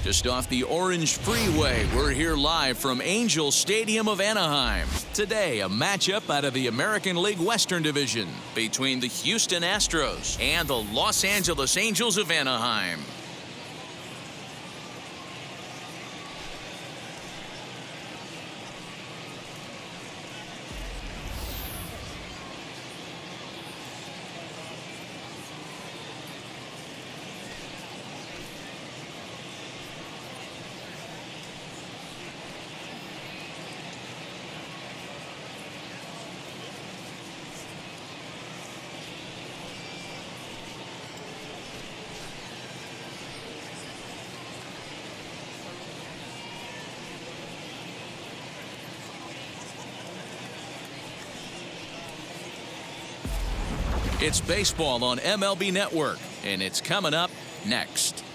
Just off the Orange Freeway, we're here live from Angel Stadium of Anaheim. Today, a matchup out of the American League Western Division between the Houston Astros and the Los Angeles Angels of Anaheim. It's baseball on MLB Network, and it's coming up next.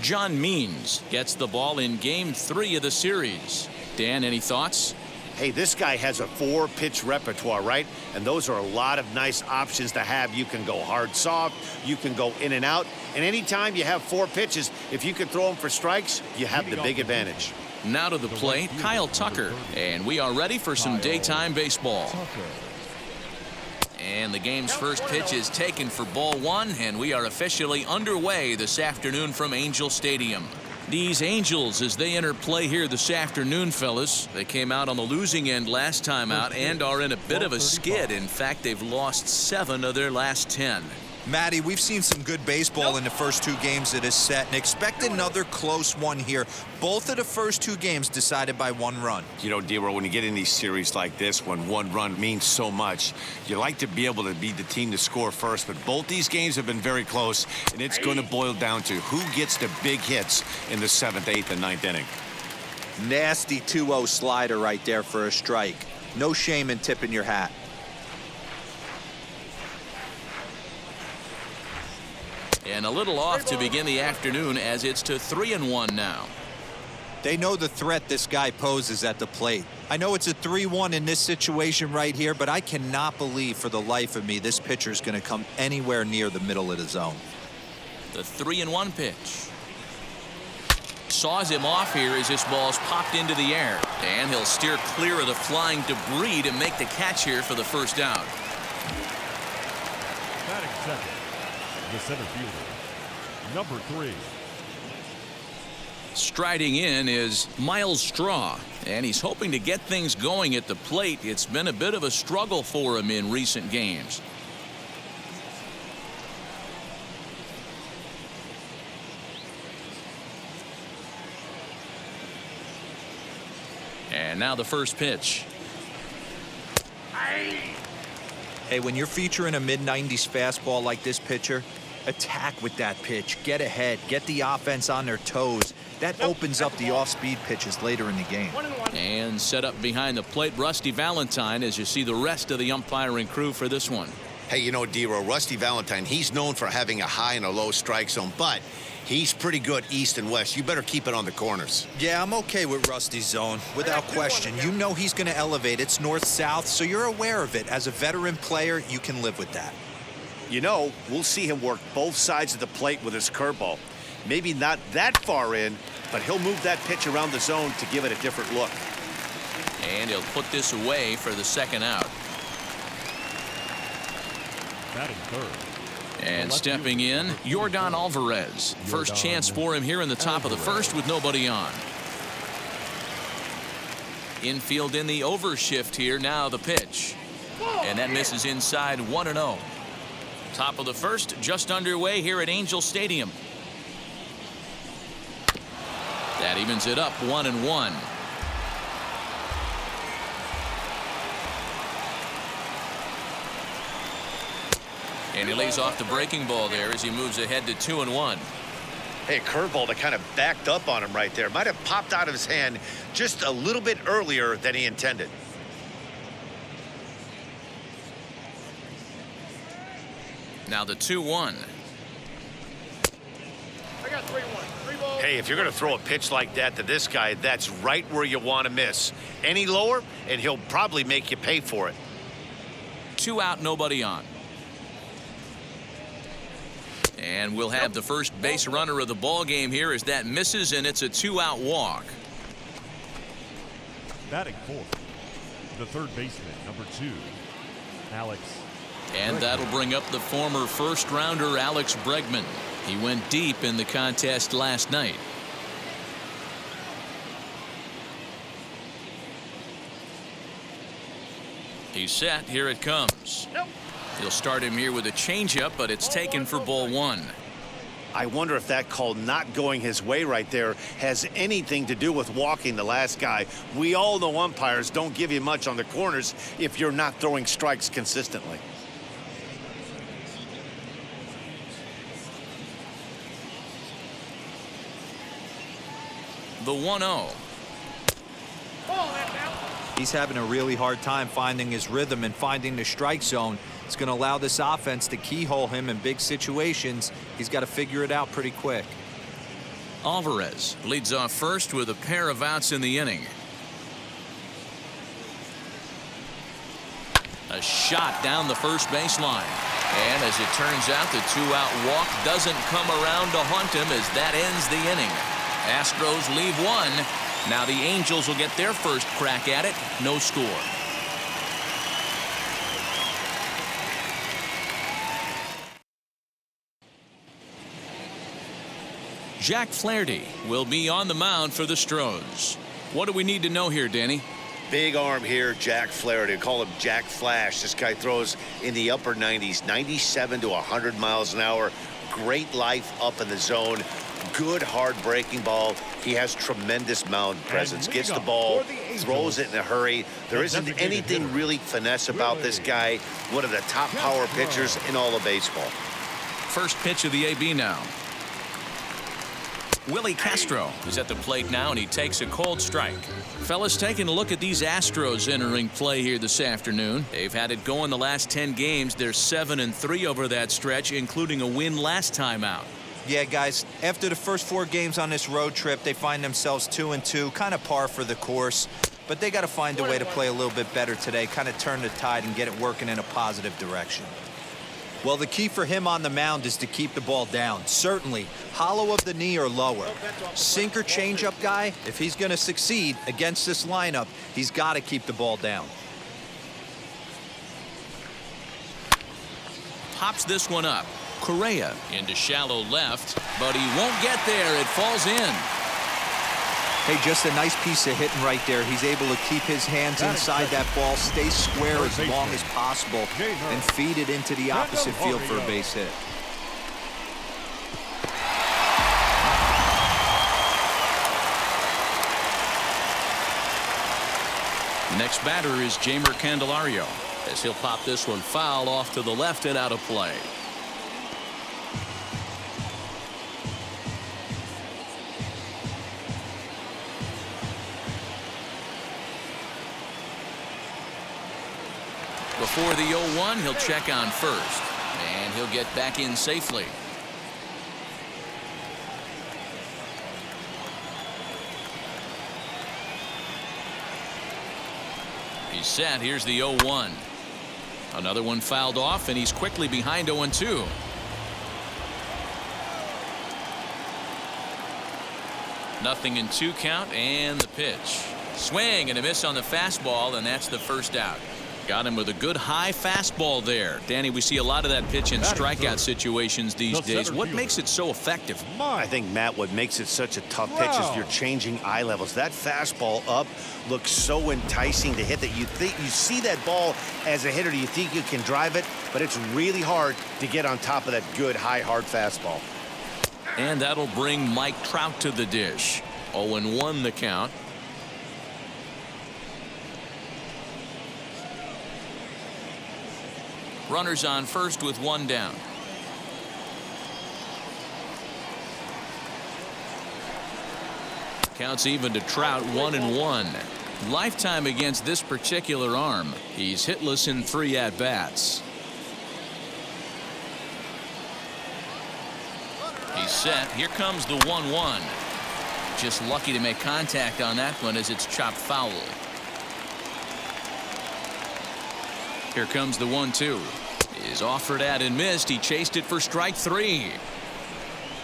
John Means gets the ball in Game 3 of the series. Dan, any thoughts? Hey, this guy has a 4-pitch repertoire, right? And those are a lot of nice options to have. You can go hard, soft. You can go in and out. And anytime you have 4 pitches, if you can throw them for strikes, you have the big advantage. Now to the plate, Kyle Tucker. And we are ready for some daytime baseball. And the game's first pitch is taken for ball 1, and we are officially underway this afternoon from Angel Stadium. These Angels, as they enter play here this afternoon, fellas, they came out on the losing end last time out and are in a bit of a skid. In fact, they've lost 7 of their last 10. Matty, we've seen some good baseball in the first 2 games of this set and expect another close one here. Both of the first 2 games decided by 1 run. You know, D-Roll, when you get in these series like this, when 1 run means so much, you like to be able to be the team to score first. But both these games have been very close, and it's going to boil down to who gets the big hits in the 7th, 8th, and 9th inning. Nasty 2-0 slider right there for a strike. No shame in tipping your hat. And a little off to begin the afternoon as it's to 3-1 now. They know the threat this guy poses at the plate. I know it's a 3-1 in this situation right here, but I cannot believe for the life of me this pitcher is going to come anywhere near the middle of the zone. The 3-1 pitch. Saws him off here as this ball's popped into the air. And he'll steer clear of the flying debris to make the catch here for the first out. Batting second, the center fielder, number 3. Striding in is Miles Straw, and he's hoping to get things going at the plate. It's been a bit of a struggle for him in recent games. And now the first pitch. Hey, when you're featuring a mid-90s fastball like this pitcher, attack with that pitch. Get ahead. Get the offense on their toes. That opens up the off-speed pitches later in the game. And set up behind the plate, Rusty Valentine, as you see the rest of the umpiring crew for this one. Hey, you know, D-Roll, Rusty Valentine, he's known for having a high and a low strike zone, but he's pretty good east and west. You better keep it on the corners. Yeah, I'm okay with Rusty's zone, without question. You know he's going to elevate. It's north-south, so you're aware of it. As a veteran player, you can live with that. You know, we'll see him work both sides of the plate with his curveball. Maybe not that far in, but he'll move that pitch around the zone to give it a different look. And he'll put this away for the second out. Batting third. And stepping in, Yordan Alvarez. First chance for him here in the top of the first with nobody on. Infield in the overshift here. Now the pitch. And that misses inside 1-0. Top of the first just underway here at Angel Stadium. That evens it up 1-1. And he lays off the breaking ball there as he moves ahead to 2-1. Hey, a curveball that kind of backed up on him right there. Might have popped out of his hand just a little bit earlier than he intended. Now the 2-1. I got 3-1. 3 balls. Hey, if you're going to throw a pitch like that to this guy, that's right where you want to miss. Any lower, and he'll probably make you pay for it. 2 out, nobody on. And we'll have the first base runner of the ball game here as that misses, and it's a 2-out walk. Batting fourth, the third baseman, number 2, Alex. And that'll bring up the former first-rounder Alex Bregman. He went deep in the contest last night. He's set. Here it comes. He'll start him here with a changeup, but it's taken for ball 1. I wonder if that call not going his way right there has anything to do with walking the last guy. We all know umpires don't give you much on the corners if you're not throwing strikes consistently. The 1-0. He's having a really hard time finding his rhythm and finding the strike zone. It's going to allow this offense to keyhole him in big situations. He's got to figure it out pretty quick. Alvarez leads off first with a pair of outs in the inning. A shot down the first baseline. And as it turns out, the 2-out walk doesn't come around to haunt him as that ends the inning. Astros leave one. Now the Angels will get their first crack at it. No score. Jack Flaherty will be on the mound for the Astros. What do we need to know here, Danny? Big arm here, Jack Flaherty. Call him Jack Flash. This guy throws in the upper 90s, 97 to 100 miles an hour. Great life up in the zone. Good hard breaking ball. He has tremendous mound presence. Gets the ball, throws it in a hurry. There isn't anything really finesse about this guy. One of the top power pitchers in all of baseball. First pitch of the AB now. Willie Castro is at the plate now, and he takes a cold strike. Fellas, taking a look at these Astros entering play here this afternoon. They've had it going the last 10 games. They're 7-3 over that stretch, including a win last time out. Yeah, guys, after the first 4 games on this road trip, they find themselves 2-2, kind of par for the course. But they got to find a way to play a little bit better today, kind of turn the tide and get it working in a positive direction. Well, the key for him on the mound is to keep the ball down. Certainly, hollow of the knee or lower. Sinker changeup guy, if he's going to succeed against this lineup, he's got to keep the ball down. Pops this one up. Correa into shallow left, but he won't get there. It falls in. Hey, just a nice piece of hitting right there. He's able to keep his hands inside that ball, stay square as long as possible, and feed it into the opposite field for a base hit. Next batter is Jeimer Candelario, as he'll pop this one foul off to the left and out of play. Before the 0-1, he'll check on first, and he'll get back in safely. He's set. Here's the 0-1. Another one fouled off, and he's quickly behind 0-2. Nothing in 2 count, and the pitch. Swing and a miss on the fastball, and that's the first out. Got him with a good high fastball there. Danny, we see a lot of that pitch in strikeout situations these days. What makes it so effective? I think, Matt, what makes it such a tough pitch is you're changing eye levels. That fastball up looks so enticing to hit that you see that ball as a hitter. You think you can drive it, but it's really hard to get on top of that good high hard fastball. And that'll bring Mike Trout to the dish. 0-1 the count. Runners on first with 1 down. Counts even to Trout, 1-1. Lifetime against this particular arm. He's hitless in 3 at-bats. He's set. Here comes the 1-1. Just lucky to make contact on that one as it's chopped foul. Here comes the 1-2. Is offered at and missed. He chased it for strike 3.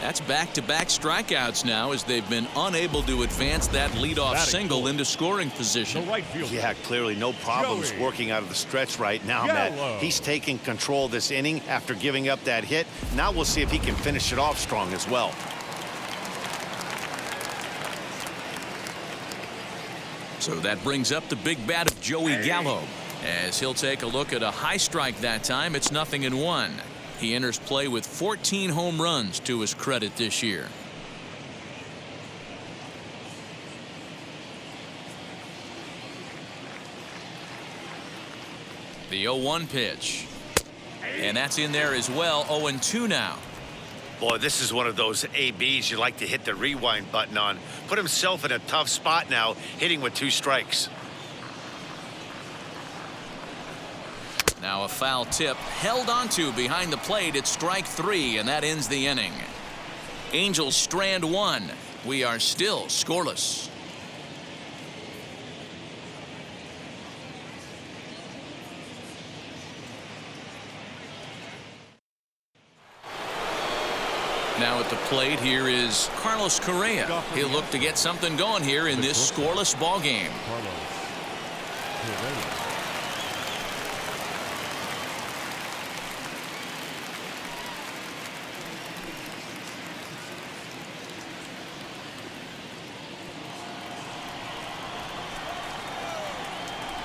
That's back-to-back strikeouts now as they've been unable to advance that leadoff single into scoring position. The right fielder. Yeah, clearly no problems Joey. working out of the stretch right now, Gallo. Matt. He's taking control this inning after giving up that hit. Now we'll see if he can finish it off strong as well. So that brings up the big bat of Joey Gallo. As he'll take a look at a high strike that time, it's 0-1. He enters play with 14 home runs to his credit this year. The 0-1 pitch. And that's in there as well. 0-2 now. Boy, this is one of those ABs you like to hit the rewind button on. Put himself in a tough spot now, hitting with 2 strikes. Now a foul tip held onto behind the plate at strike 3, and that ends the inning. Angels strand 1. We are still scoreless. Now at the plate here is Carlos Correa. He'll look to get something going here in this scoreless ball game. Carlos Correa.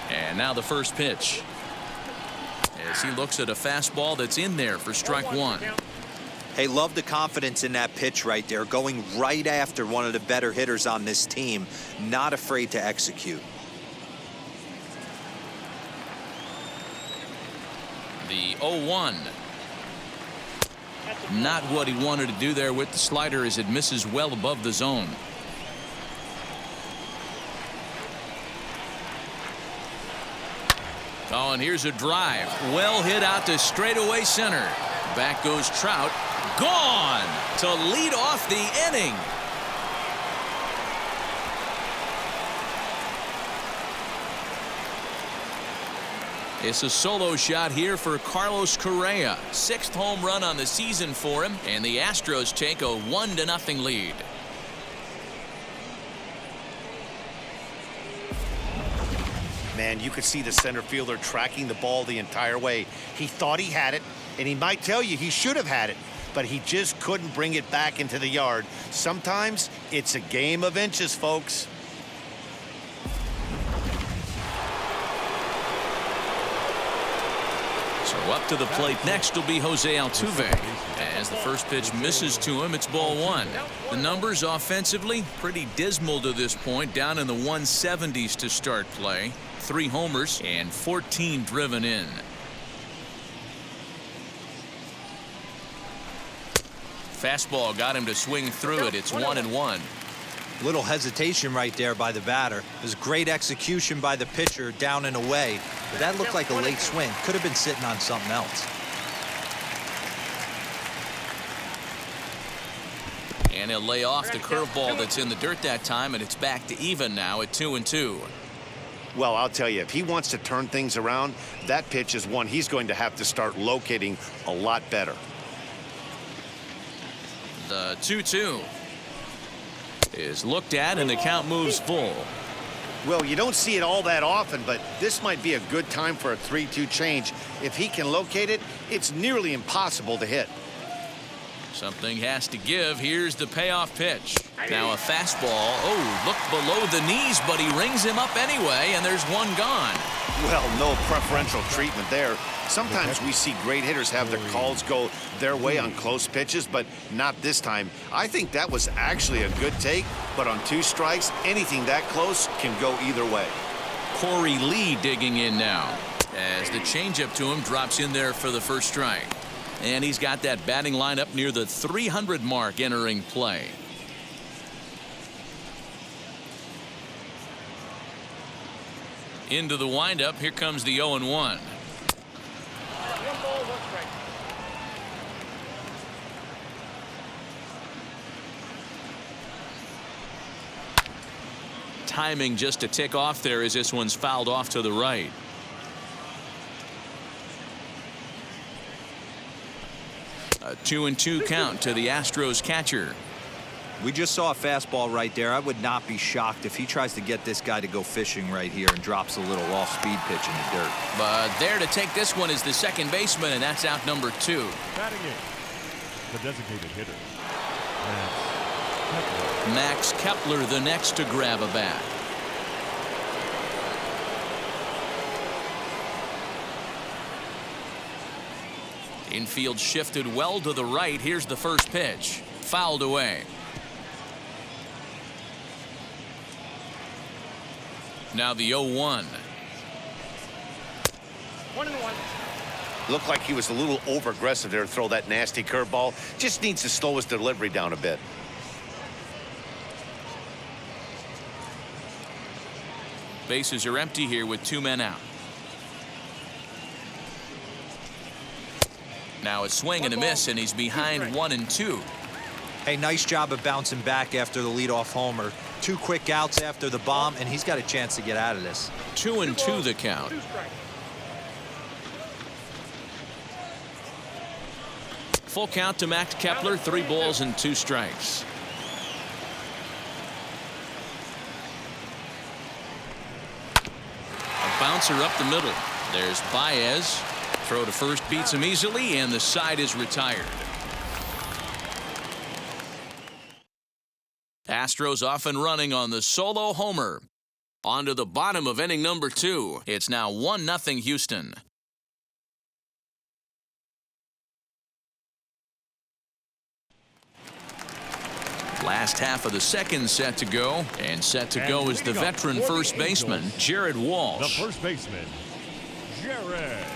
And now the first pitch. As he looks at a fastball that's in there for strike 1. Hey, love the confidence in that pitch right there, going right after one of the better hitters on this team, not afraid to execute. The 0-1. Not what he wanted to do there with the slider as it misses well above the zone. Oh, and here's a drive. Well hit out to straightaway center. Back goes Trout. Gone to lead off the inning. It's a solo shot here for Carlos Correa. 6th home run on the season for him, and the Astros take a 1-0 lead. Man, you could see the center fielder tracking the ball the entire way. He thought he had it, and he might tell you he should have had it, but he just couldn't bring it back into the yard. Sometimes it's a game of inches, folks. So up to the plate next will be Jose Altuve. As the first pitch misses to him, it's ball 1. The numbers offensively pretty dismal to this point, down in the 170s to start play. 3 homers and 14 driven in. Fastball got him to swing through it. It's 1-1. Little hesitation right there by the batter. It was great execution by the pitcher down and away, but that looked like a late swing. Could have been sitting on something else. And he'll lay off the curveball that's in the dirt that time, and it's back to even now at 2-2. Well, I'll tell you, if he wants to turn things around, that pitch is one he's going to have to start locating a lot better. The 2-2 is looked at, and the count moves full. Well, you don't see it all that often, but this might be a good time for a 3-2 change. If he can locate it, it's nearly impossible to hit. Something has to give. Here's the payoff pitch. Now a fastball. Oh, look below the knees, but he rings him up anyway, and there's one gone. Well, no preferential treatment there. Sometimes we see great hitters have their calls go their way on close pitches, but not this time. I think that was actually a good take, but on 2 strikes, anything that close can go either way. Corey Lee digging in now as the changeup to him drops in there for the first strike. And he's got that batting lineup near the 300 mark entering play. Into the windup. Here comes the 0-1. Timing just to tick off there as this one's fouled off to the right. A 2-2 count to the Astros catcher. We just saw a fastball right there. I would not be shocked if he tries to get this guy to go fishing right here and drops a little off-speed pitch in the dirt. But there to take this one is the second baseman, and that's out number 2. Batting in, the designated hitter, Max Kepler, the next to grab a bat. Infield shifted well to the right. Here's the first pitch. Fouled away. Now the 0-1. 1-1. Looked like he was a little over-aggressive there to throw that nasty curveball. Just needs to slow his delivery down a bit. Bases are empty here with 2 men out. Now a swing and a miss, and he's behind 1-2. Hey, nice job of bouncing back after the leadoff homer. 2 quick outs after the bomb, and he's got a chance to get out of this. 2-2 the count. Full count to Max Kepler. 3 balls and 2 strikes. A bouncer up the middle. There's Baez. Throw to first beats him easily, and the side is retired. Astros off and running on the solo homer. On to the bottom of inning number 2. It's now 1-0 Houston. Last half of the second set to go, and set to go is the veteran first baseman, Jared Walsh. the first baseman, Jared Walsh.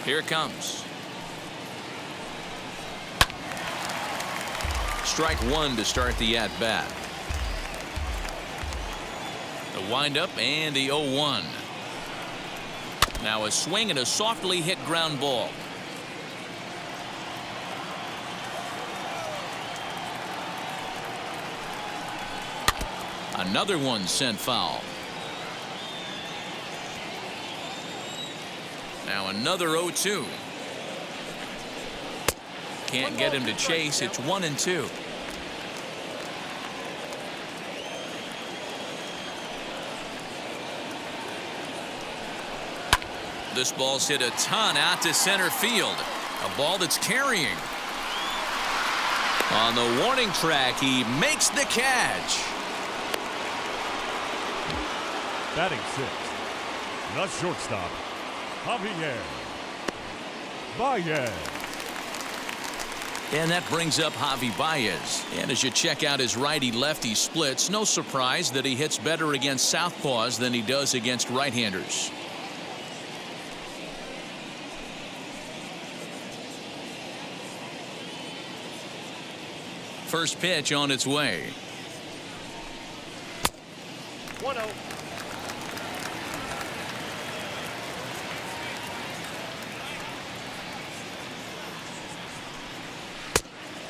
Here it comes. Strike 1 to start the at-bat. The windup and the 0-1. Now a swing and a softly hit ground ball. Another one sent foul. Now another 0-2. Can't get him to chase. It's 1-2. This ball's hit a ton out to center field. A ball that's carrying. On the warning track, he makes the catch. Batting 6th, the shortstop, Javier Baez. And that brings up Javi Baez. And as you check out his righty-lefty splits, no surprise that he hits better against southpaws than he does against right-handers. First pitch on its way. 1-0.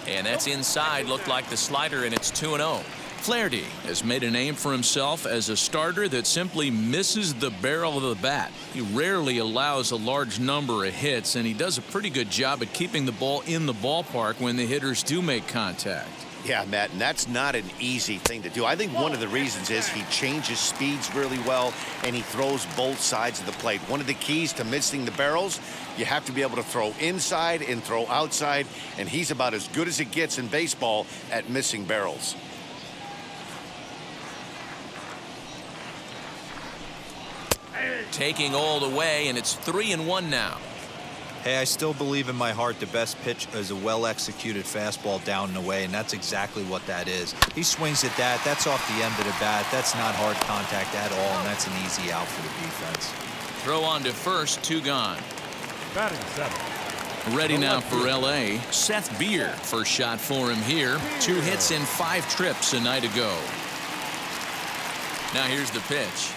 And that's inside. Looked like the slider, and it's 2-0. Flaherty has made a name for himself as a starter that simply misses the barrel of the bat. He rarely allows a large number of hits, and he does a pretty good job at keeping the ball in the ballpark when the hitters do make contact. Yeah, Matt, and that's not an easy thing to do. I think one of the reasons is he changes speeds really well, and he throws both sides of the plate. One of the keys to missing the barrels, you have to be able to throw inside and throw outside, and he's about as good as it gets in baseball at missing barrels. Taking all the way, and it's 3-1 now. Hey, I still believe in my heart the best pitch is a well-executed fastball down and away, and that's exactly what that is. He swings at that. That's off the end of the bat. That's not hard contact at all, and that's an easy out for the defense. Throw on to first, 2 gone. Batting 7th. Ready now for L.A. Seth Beer. First shot for him here. 2 hits in 5 trips a night ago. Now here's the pitch.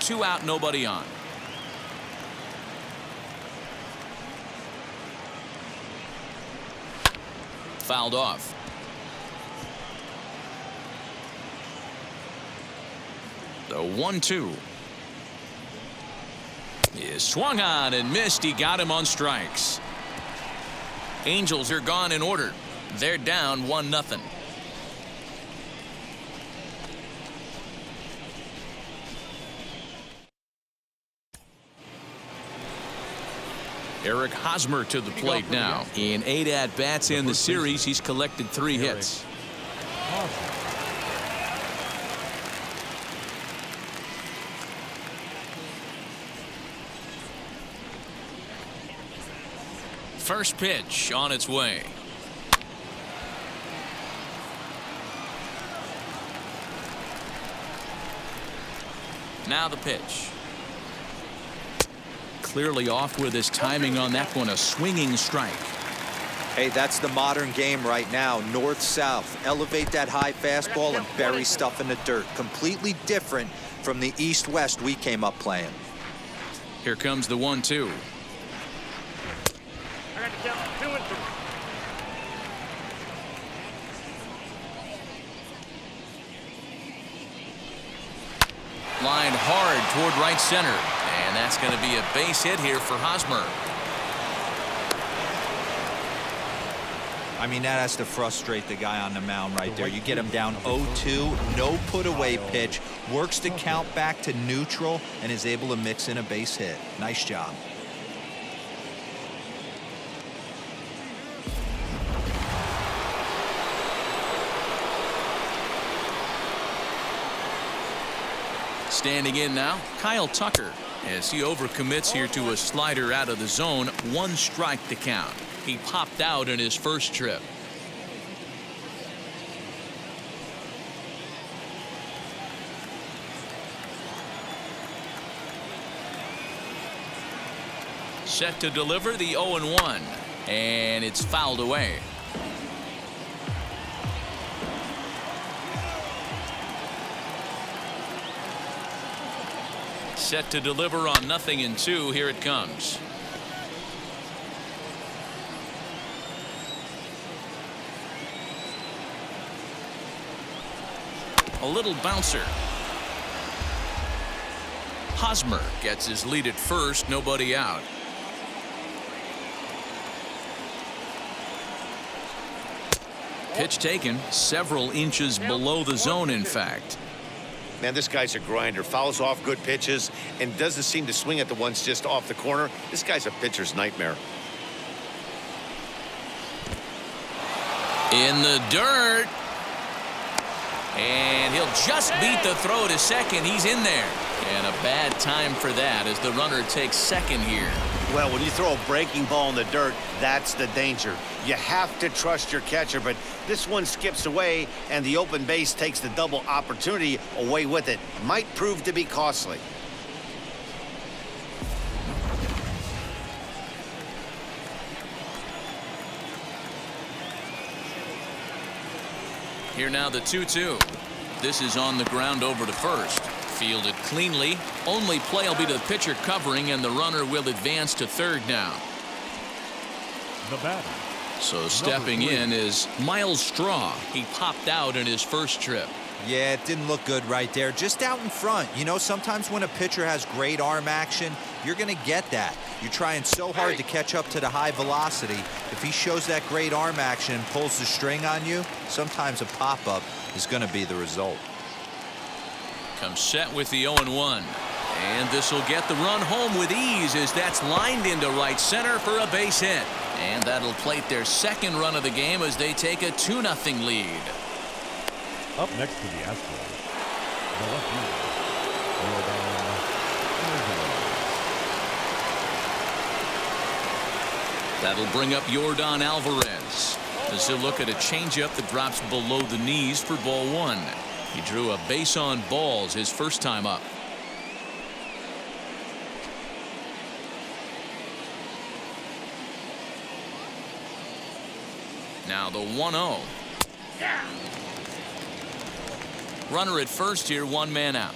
2 out, nobody on. Fouled off. The 1-2 is swung on and missed. He got him on strikes. Angels are gone in order. They're down 1-0. Eric Hosmer to the plate now. In 8 at-bats in the series, he's collected 3 hits. First pitch on its way. Now the pitch. Clearly off with his timing on that one. A swinging strike. Hey, that's the modern game right now. North-south. Elevate that high fastball and bury stuff in the dirt. Completely different from the east-west we came up playing. Here comes the 1-2. Lined hard toward right center. And that's going to be a base hit here for Hosmer. I mean, that has to frustrate the guy on the mound right there. You get him down 0-2, no put-away pitch, works the count back to neutral, and is able to mix in a base hit. Nice job. Standing in now, Kyle Tucker, as he overcommits here to a slider out of the zone. 1 strike to count. He popped out in his first trip. Set to deliver the 0-1, and it's fouled away. Set to deliver on 0-2. Here it comes. A little bouncer. Hosmer gets his lead at first. Nobody out. Pitch taken several inches below the zone, in fact. Man, this guy's a grinder. Fouls off good pitches and doesn't seem to swing at the ones just off the corner. This guy's a pitcher's nightmare. In the dirt. And he'll just beat the throw to second. He's in there. And a bad time for that as the runner takes second here. Well, when you throw a breaking ball in the dirt, that's the danger. You have to trust your catcher, but this one skips away, and the open base takes the double opportunity away with it. Might prove to be costly. Here now the 2-2. This is on the ground over to first. Fielded cleanly. Only play will be to the pitcher covering, and the runner will advance to third now. The batter. So stepping in is Miles Straw. He popped out in his first trip. Yeah, it didn't look good right there. Just out in front. You know, sometimes when a pitcher has great arm action, you're going to get that. You're trying so hard to catch up to the high velocity. If he shows that great arm action and pulls the string on you, sometimes a pop-up is going to be the result. Comes set with the 0-1. And this will get the run home with ease as that's lined into right center for a base hit. And that'll plate their second run of the game as they take a 2-0 lead. Up next to the Astros, the left fielder, That'll bring up Yordan Alvarez as he'll look at a changeup that drops below the knees for ball 1. He drew a base on balls his first time up. Now the 1-0. Runner at first here, 1 man out.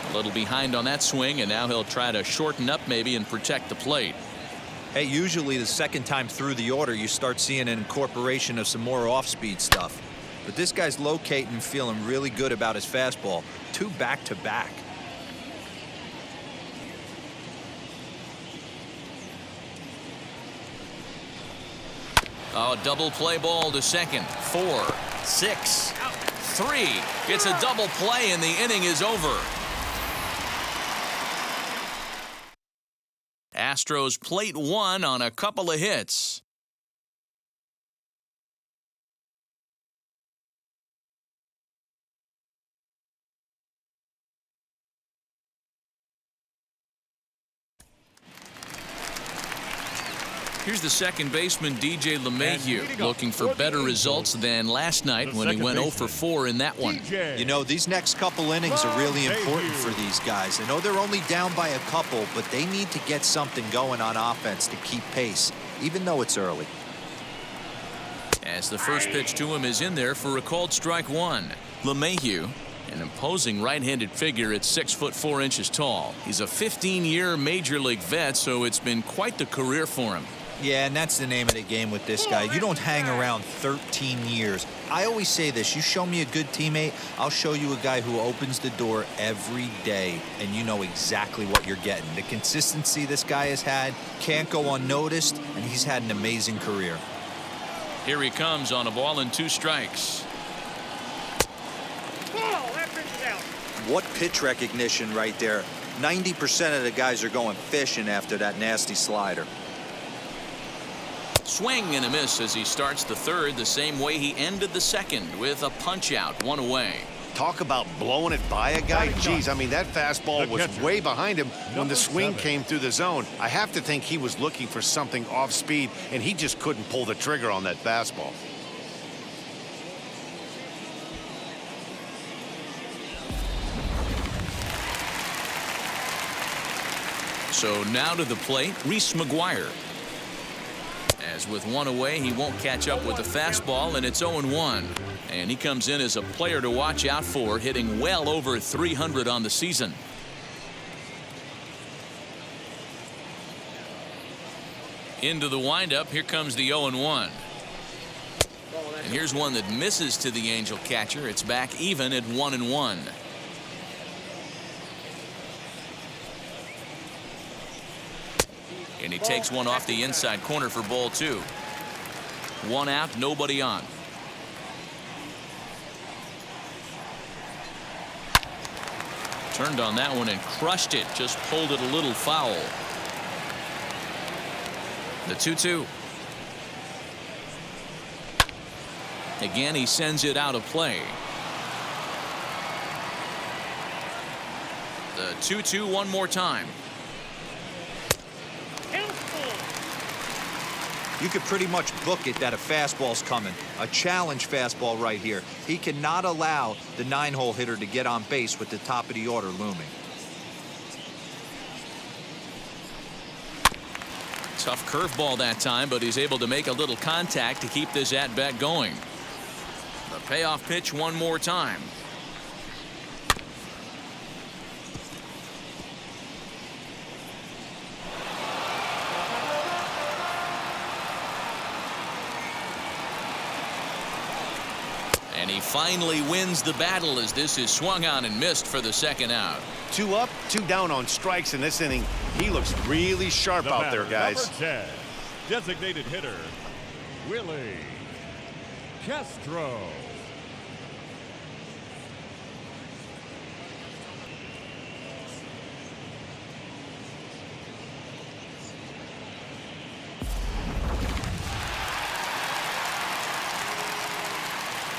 A little behind on that swing, and now he'll try to shorten up maybe and protect the plate. Hey, usually the second time through the order, you start seeing an incorporation of some more off-speed stuff. But this guy's locating and feeling really good about his fastball. 2 back-to-back. Oh, double play ball to second. 4, 6, 3. It's a double play, and the inning is over. Astros plate 1 on a couple of hits. Here's the second baseman, DJ LeMahieu, looking for better results than last night when he went 0 for 4 in that one. You know, these next couple innings are really important for these guys. I know they're only down by a couple, but they need to get something going on offense to keep pace, even though it's early. As the first pitch to him is in there for a called strike 1. LeMahieu, an imposing right-handed figure at 6'4" tall. He's a 15-year major league vet, so it's been quite the career for him. Yeah, and that's the name of the game with this guy. You don't hang around 13 years. I always say this, you show me a good teammate, I'll show you a guy who opens the door every day, and you know exactly what you're getting. The consistency this guy has had can't go unnoticed, and he's had an amazing career. Here he comes on a ball and 2 strikes. What pitch recognition right there. 90% of the guys are going fishing after that nasty slider. Swing and a miss as he starts the third the same way he ended the second, with a punch out, 1 away. Talk about blowing it by a guy. Geez, I mean, that fastball was way behind him when the swing came through the zone. I have to think he was looking for something off speed, and he just couldn't pull the trigger on that fastball. So now to the plate, Reese McGuire. As with 1 away, he won't catch up with the fastball, and it's 0-1. And he comes in as a player to watch out for, hitting well over 300 on the season. Into the windup, here comes the 0-1. And here's one that misses to the Angel catcher. It's back even at 1-1. And he takes one off the inside corner for ball 2. 1 out, nobody on. Turned on that one and crushed it. Just pulled it a little foul. The 2-2. Again, he sends it out of play. The 2-2 one more time. You could pretty much book it that a fastball's coming. A challenge fastball right here. He cannot allow the 9-hole hitter to get on base with the top of the order looming. Tough curveball that time, but he's able to make a little contact to keep this at-bat going. The payoff pitch one more time. And he finally wins the battle as this is swung on and missed for the second out. 2 up, 2 down on strikes in this inning. He looks really sharp out there, guys. Number 10, designated hitter, Willie Castro.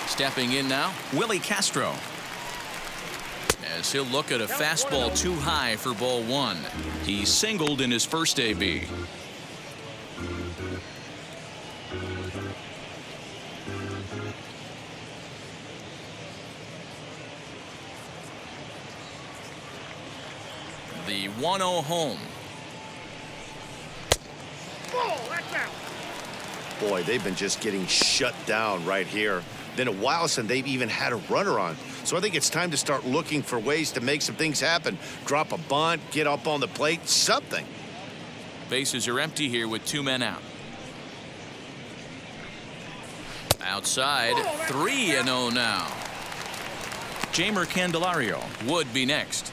Stepping in now, Willie Castro. As he'll look at a fastball too high for ball 1. He singled in his first AB. The 1-0 home. Boy, they've been just getting shut down right here. than a while since they've even had a runner on. So I think it's time to start looking for ways to make some things happen. Drop a bunt, get up on the plate, something. Bases are empty here with 2 men out. Outside, 3-0 now. Jeimer Candelario would be next.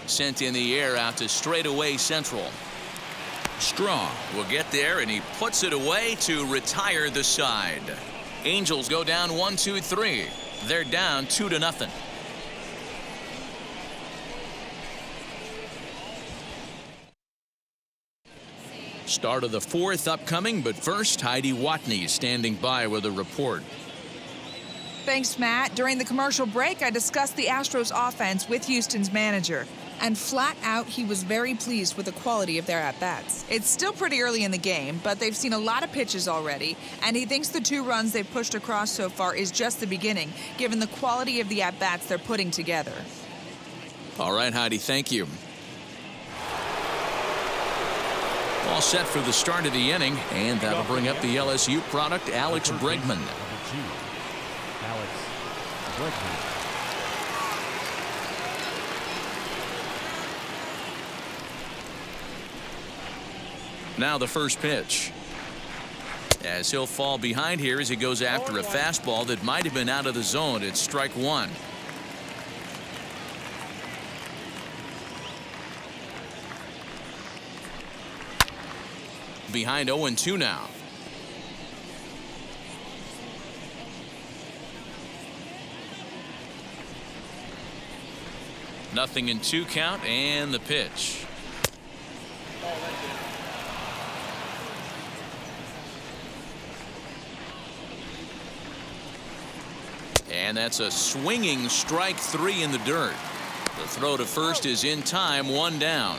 Sent in the air out to straightaway central. Straw will get there, and he puts it away to retire the side. Angels go down 1-2-3. They're down 2-0. Start of the 4th upcoming, but first, Heidi Watney is standing by with a report. Thanks, Matt. During the commercial break, I discussed the Astros offense with Houston's manager. And flat out, he was very pleased with the quality of their at-bats. It's still pretty early in the game, but they've seen a lot of pitches already, and he thinks the 2 runs they've pushed across so far is just the beginning, given the quality of the at-bats they're putting together. All right, Heidi, thank you. All set for the start of the inning, and that'll bring up the LSU product, Alex Bregman. Alex Bregman. Now the first pitch. As he'll fall behind here as he goes after a fastball that might have been out of the zone. It's strike 1. Behind 0-2 now. Nothing in 2 count, and the pitch. And that's a swinging strike 3 in the dirt. The throw to first is in time, 1 down.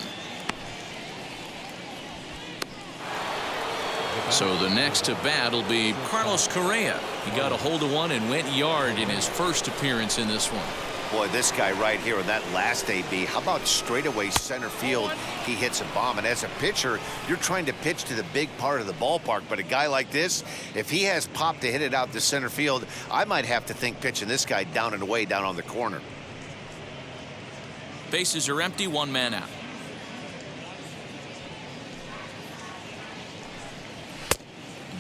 So the next to bat will be Carlos Correa. He got a hold of one and went yard in his first appearance in this one. Boy, this guy right here in that last AB, how about straightaway center field? He hits a bomb, and as a pitcher, you're trying to pitch to the big part of the ballpark, but a guy like this, if he has pop to hit it out to center field, I might have to think pitching this guy down and away down on the corner. Bases are empty, 1 man out.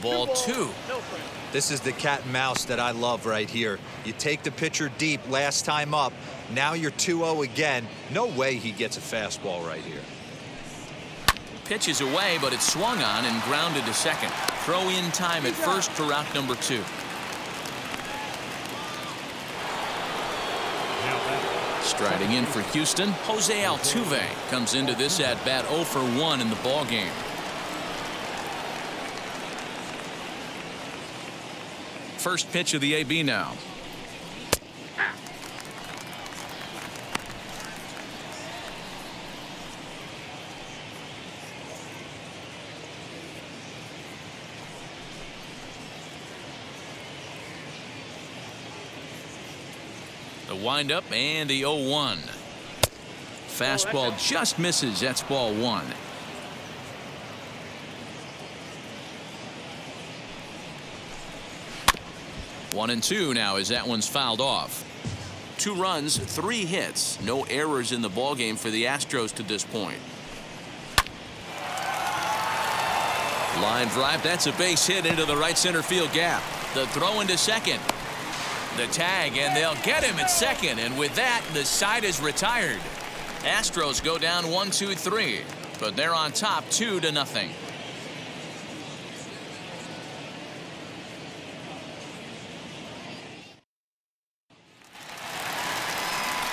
Ball 2. This is the cat and mouse that I love right here. You take the pitcher deep last time up. Now you're 2-0 again. No way he gets a fastball right here. Pitch is away, but it's swung on and grounded to second. Throw in time at first for out number 2. Striding in for Houston, Jose Altuve comes into this at bat 0 for 1 in the ball game. First pitch of the AB now. The windup and the 0-1. Fastball just misses. That's ball 1. One and 2 now as that one's fouled off. 2 runs, 3 hits, no errors in the ballgame for the Astros to this point. Line drive, that's a base hit into the right center field gap. The throw into second. The tag, and they'll get him at second, and with that, the side is retired. Astros go down 1-2-3, but they're on top 2-0.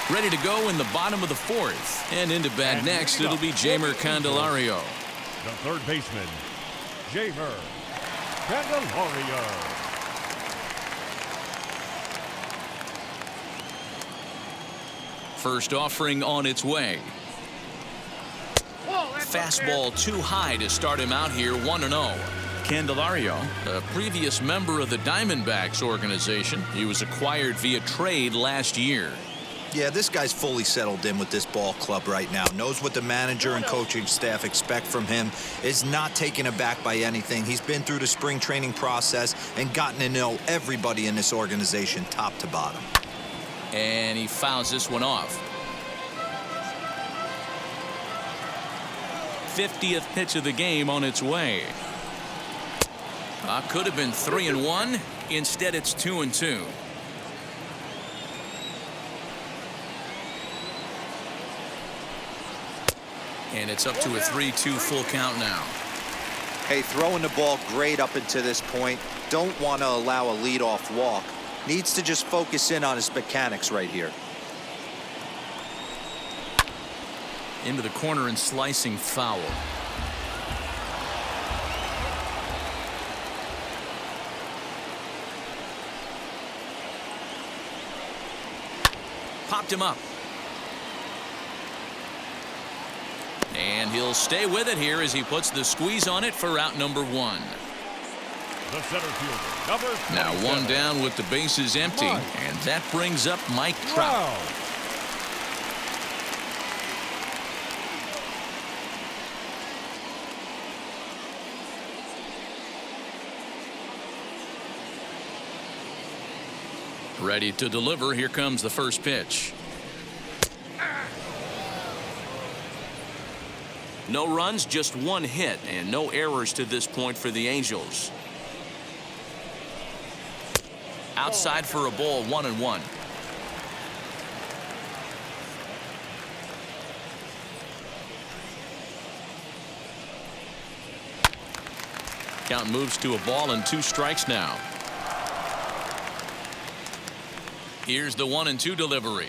Ready to go in the bottom of the 4th. And into bat next, it'll be Jeimer Candelario. The third baseman, Jeimer Candelario. First offering on its way. Fastball too high to start him out here, 1-0. Candelario, a previous member of the Diamondbacks organization. He was acquired via trade last year. Yeah, this guy's fully settled in with this ball club right now. Knows what the manager and coaching staff expect from him. Is not taken aback by anything. He's been through the spring training process and gotten to know everybody in this organization top to bottom. And he fouls this one off. 50th pitch of the game on its way. Could have been 3-1. Instead, it's 2-2. And it's up to a 3-2 full count now. Hey, throwing the ball great up until this point. Don't want to allow a leadoff walk. Needs to just focus in on his mechanics right here. Into the corner and slicing foul. Popped him up. And he'll stay with it here as he puts the squeeze on it for out number 1. The center fielder, number 27. Now 1 down with the bases empty, and that brings up Mike Trout. Wow. Ready to deliver. Here comes the first pitch. No runs, just 1 hit, and no errors to this point for the Angels. Outside for a ball, 1-1. Count moves to a ball and 2 strikes now. Here's the 1-2 delivery.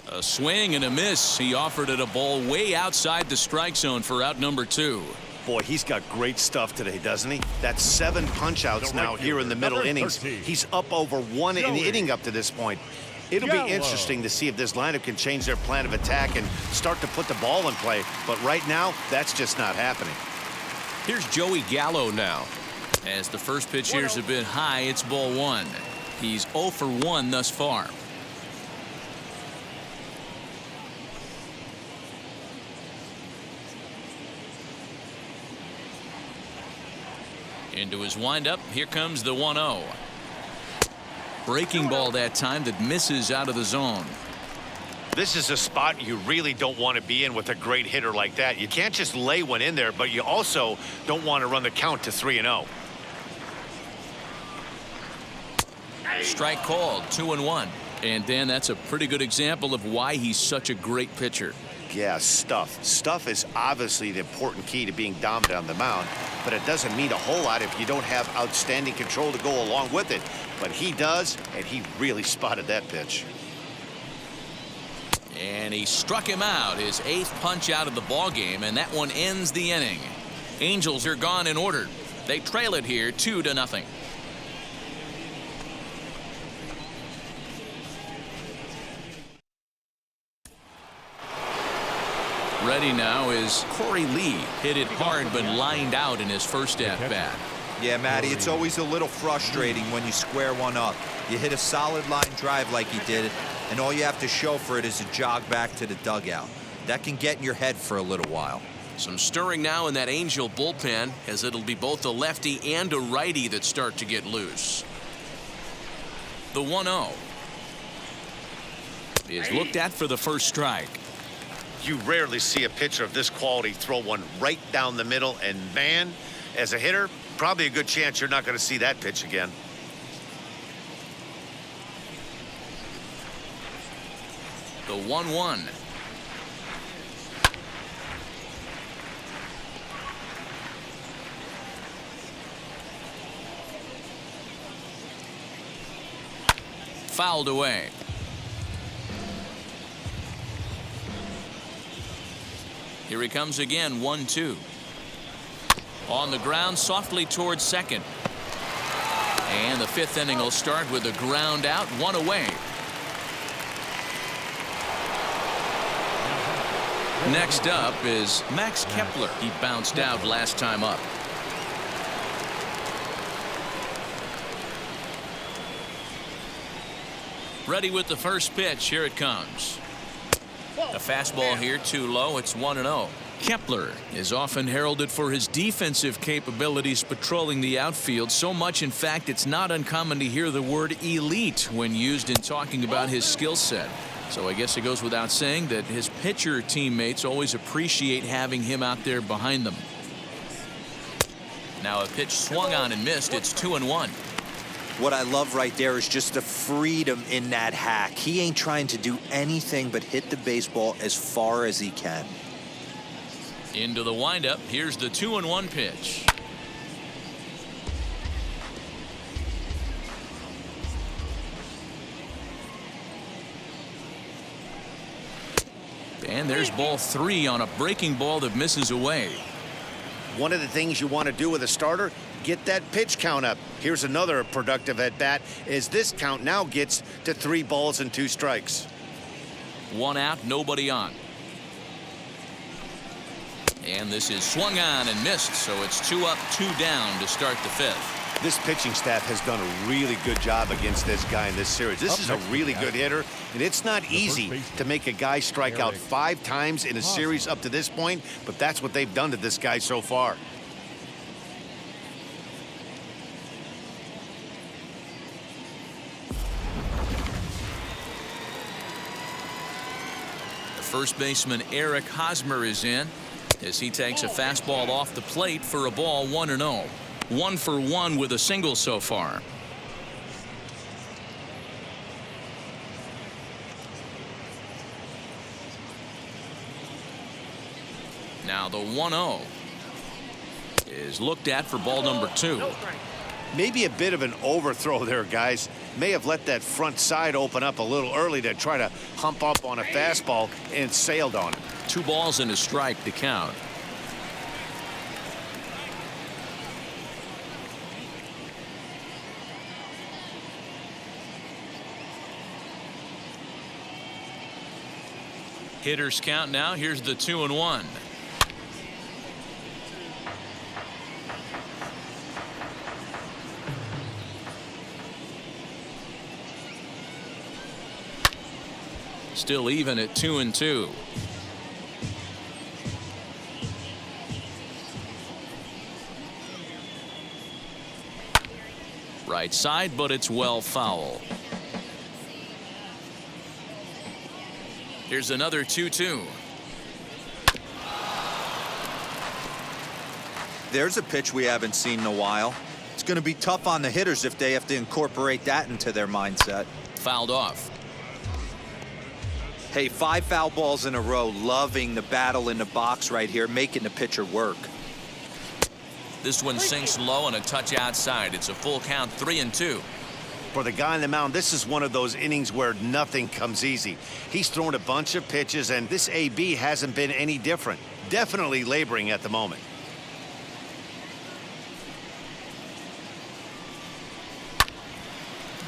A swing and a miss. He offered it a ball way outside the strike zone for out number 2. Boy, he's got great stuff today, doesn't he? That's 7 punch-outs now here in the middle innings. He's up over 1 in the inning up to this point. It'll be interesting to see if this lineup can change their plan of attack and start to put the ball in play. But right now, that's just not happening. Here's Joey Gallo now. As the first pitch here's a bit high, it's ball 1. He's 0 for 1 thus far. Into his windup. Here comes the 1-0. Breaking ball that time that misses out of the zone. This is a spot you really don't want to be in with a great hitter like that. You can't just lay one in there, but you also don't want to run the count to 3-0. Strike called, 2-1. And Dan, that's a pretty good example of why he's such a great pitcher. Yeah, stuff. Stuff is obviously the important key to being dominant on the mound, but it doesn't mean a whole lot if you don't have outstanding control to go along with it. But he does, and he really spotted that pitch. And he struck him out, his 8th punch out of the ball game, and that one ends the inning. Angels are gone in order. They trail it here 2-0. Ready now is Corey Lee. Hit it hard but lined out in his first at-bat. Yeah, Matty, it's always a little frustrating when you square one up. You hit a solid line drive like he did, and all you have to show for it is a jog back to the dugout. That can get in your head for a little while. Some stirring now in that Angel bullpen, as it'll be both a lefty and a righty that start to get loose. The 1-0 is looked at for the first strike. You rarely see a pitcher of this quality throw one right down the middle, and man, as a hitter, probably a good chance you're not going to see that pitch again. The 1-1. Fouled away. Here he comes again, 1-2. On the ground, softly towards second. And the 5th inning will start with a ground out, 1 away. Next up is Max Kepler. He bounced out last time up. Ready with the first pitch. Here it comes. A fastball here too low. It's 1-0. Kepler is often heralded for his defensive capabilities patrolling the outfield. So much, in fact, it's not uncommon to hear the word elite when used in talking about his skill set. So I guess it goes without saying that his pitcher teammates always appreciate having him out there behind them. Now a pitch swung on and missed. It's 2-1. What I love right there is just the freedom in that hack. He ain't trying to do anything but hit the baseball as far as he can. Into the windup. Here's the 2-1 pitch. And there's ball 3 on a breaking ball that misses away. One of the things you want to do with a starter, get that pitch count up. Here's another productive at bat as this count now gets to 3 balls and 2 strikes. 1 out, nobody on. And this is swung on and missed, so it's 2 up, 2 down to start the 5th. This pitching staff has done a really good job against this guy in this series. This is a really good hitter, and it's not easy to make a guy strike out 5 times in a series up to this point, but that's what they've done to this guy so far. The first baseman Eric Hosmer is in as he takes a fastball off the plate for a ball. 1-0. 1 for 1 with a single so far. Now the 1-0 is looked at for ball number 2. Maybe a bit of an overthrow there, guys. May have let that front side open up a little early to try to hump up on a fastball and sailed on it. 2 balls and a strike to count. Hitters count now. Here's the 2-1. Still even at 2-2. Right side, but it's well foul. Here's another 2-2. There's a pitch we haven't seen in a while. It's going to be tough on the hitters if they have to incorporate that into their mindset. Fouled off. Hey, 5 foul balls in a row. Loving the battle in the box right here, making the pitcher work. This one sinks low and a touch outside. It's a full count, 3-2. For the guy on the mound, this is one of those innings where nothing comes easy. He's thrown a bunch of pitches, and this AB hasn't been any different. Definitely laboring at the moment.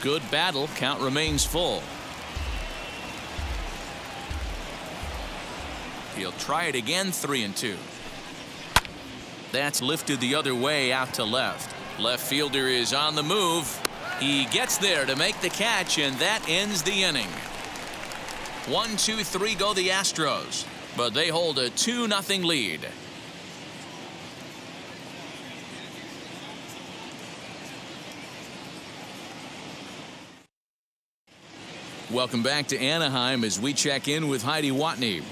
Good battle. Count remains full. He'll try it again. 3-2. That's lifted the other way out to left. Left fielder is on the move. He gets there to make the catch, and that ends the inning. 1, 2, 3 go the Astros, but they hold a 2-0 lead. Welcome back to Anaheim as we check in with Heidi Watney.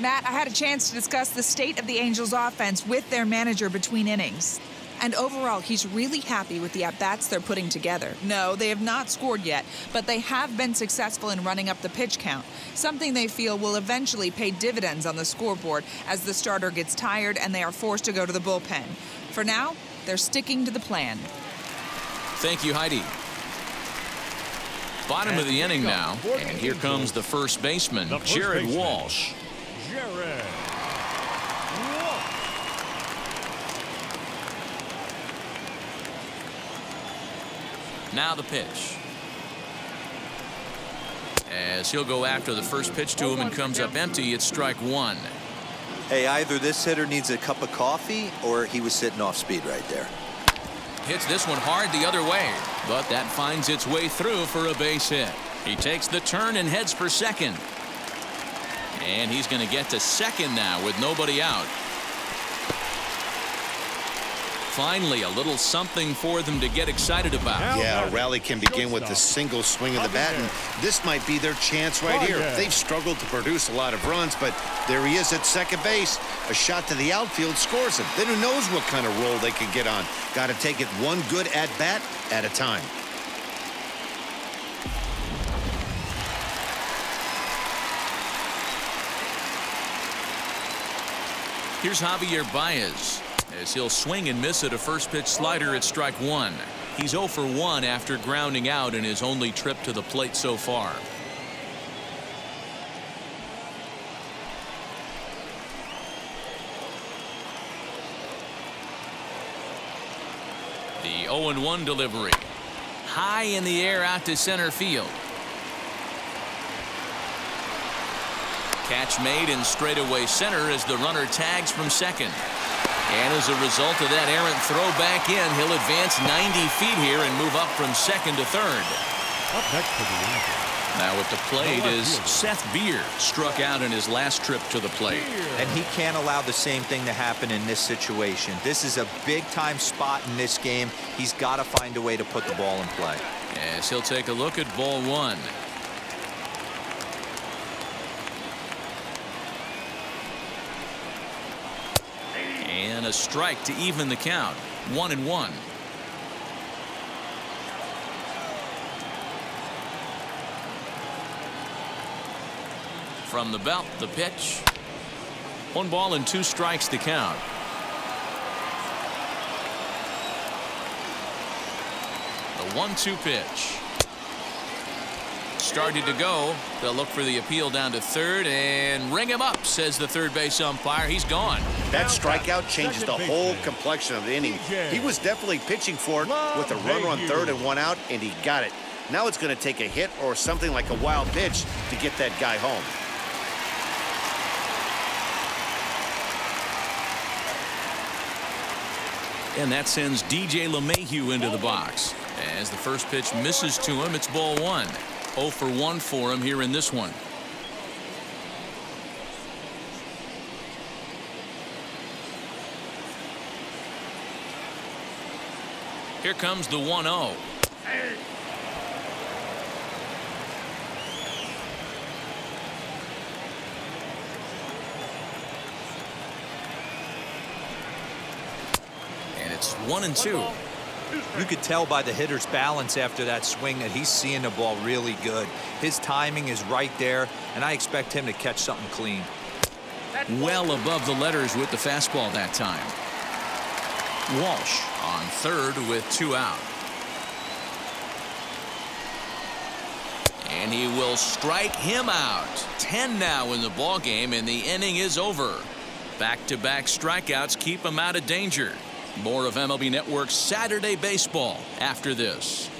Matt, I had a chance to discuss the state of the Angels offense with their manager between innings. And overall, he's really happy with the at-bats they're putting together. No, they have not scored yet, but they have been successful in running up the pitch count, something they feel will eventually pay dividends on the scoreboard as the starter gets tired and they are forced to go to the bullpen. For now, they're sticking to the plan. Thank you, Heidi. Bottom of the inning now, and here comes the first baseman, Jared Walsh. Jared. Now the pitch. As he'll go after the first pitch to him and comes up empty, it's strike 1. Hey, either this hitter needs a cup of coffee or he was sitting off speed right there. Hits this one hard the other way. but that finds its way through for a base hit. He takes the turn and heads for second. And he's going to get to second now with nobody out. Finally, a little something for them to get excited about. Yeah, a rally can begin with a single swing of the bat, and this might be their chance right here. They've struggled to produce a lot of runs, but there he is at second base. A shot to the outfield scores him. Then who knows what kind of roll they could get on. Got to take it one good at-bat at a time. Here's Javier Baez as he'll swing and miss at a first pitch slider at strike one. He's 0 for 1 after grounding out in his only trip to the plate so far. The 0-1 delivery. High in the air out to center field. Catch made in straightaway center as the runner tags from second. And as a result of that errant throw back in, he'll advance 90 feet here and move up from second to third. Up next for the Angels. Now at the plate is Seth Beer, struck out in his last trip to the plate. And he can't allow the same thing to happen in this situation. This is a big-time spot in this game. He's got to find a way to put the ball in play. As he'll take a look at ball one. And a strike to even the count. 1-1. From the belt, the pitch. 1 ball and 2 strikes to count. The 1-2 pitch. Started to go. They'll look for the appeal down to third and ring him up, says the third base umpire. He's gone. That strikeout changes the whole complexion of the inning. He was definitely pitching for it with a runner on third and 1 out, and he got it. Now it's going to take a hit or something like a wild pitch to get that guy home. And that sends DJ LeMahieu into the box. As the first pitch misses to him, it's ball 1. 0 for 1 for him here in this one. Here comes the 1-0. And it's 1-2. You could tell by the hitter's balance after that swing that he's seeing the ball really good. His timing is right there, and I expect him to catch something clean. Well above the letters with the fastball that time. Walsh on third with 2 out. And he will strike him out. 10 now in the ball game, and the inning is over. Back-to-back strikeouts keep him out of danger. More of MLB Network's Saturday Baseball after this.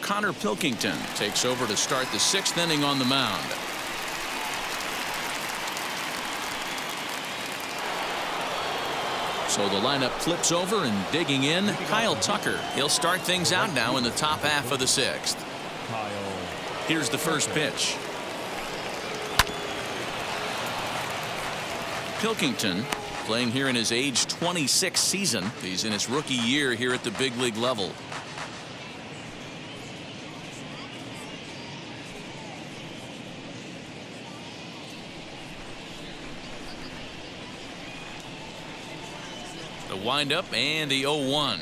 Connor Pilkington takes over to start the 6th inning on the mound. So the lineup flips over, and digging in, Kyle Tucker. He'll start things out now in the top half of the 6th. Here's the first pitch. Pilkington playing here in his age 26 season. He's in his rookie year here at the big league level. The windup and the 0-1.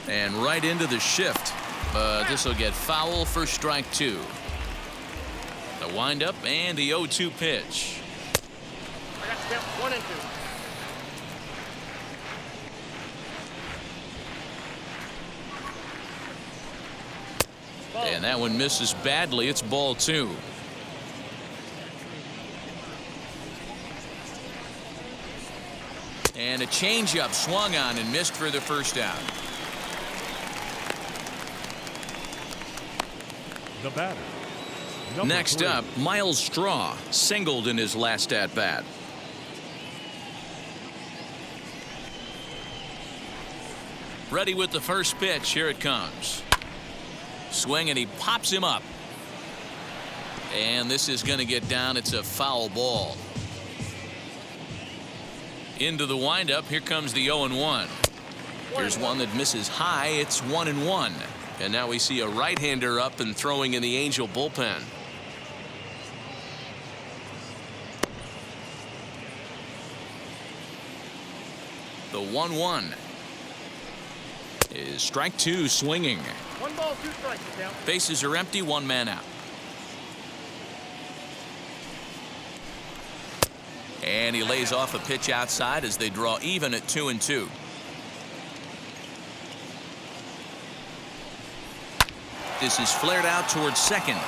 And right into the shift. But this will get foul for strike 2. The windup and the 0-2 pitch. I got step 1 and 2. And that one misses badly. It's ball 2. And a changeup swung on and missed for the first out. The batter. Next up, Miles Straw singled in his last at bat. Ready with the first pitch. Here it comes. Swing, and he pops him up. And this is going to get down. It's a foul ball. Into the windup. Here comes the 0-1. Here's one that misses high. It's 1-1. And now we see a right-hander up and throwing in the Angel bullpen. The 1-1 is strike two, swinging. 1 ball, 2 strikes. Down. Bases are empty, 1 man out. And he lays off a pitch outside as they draw even at 2-2. This is flared out towards second.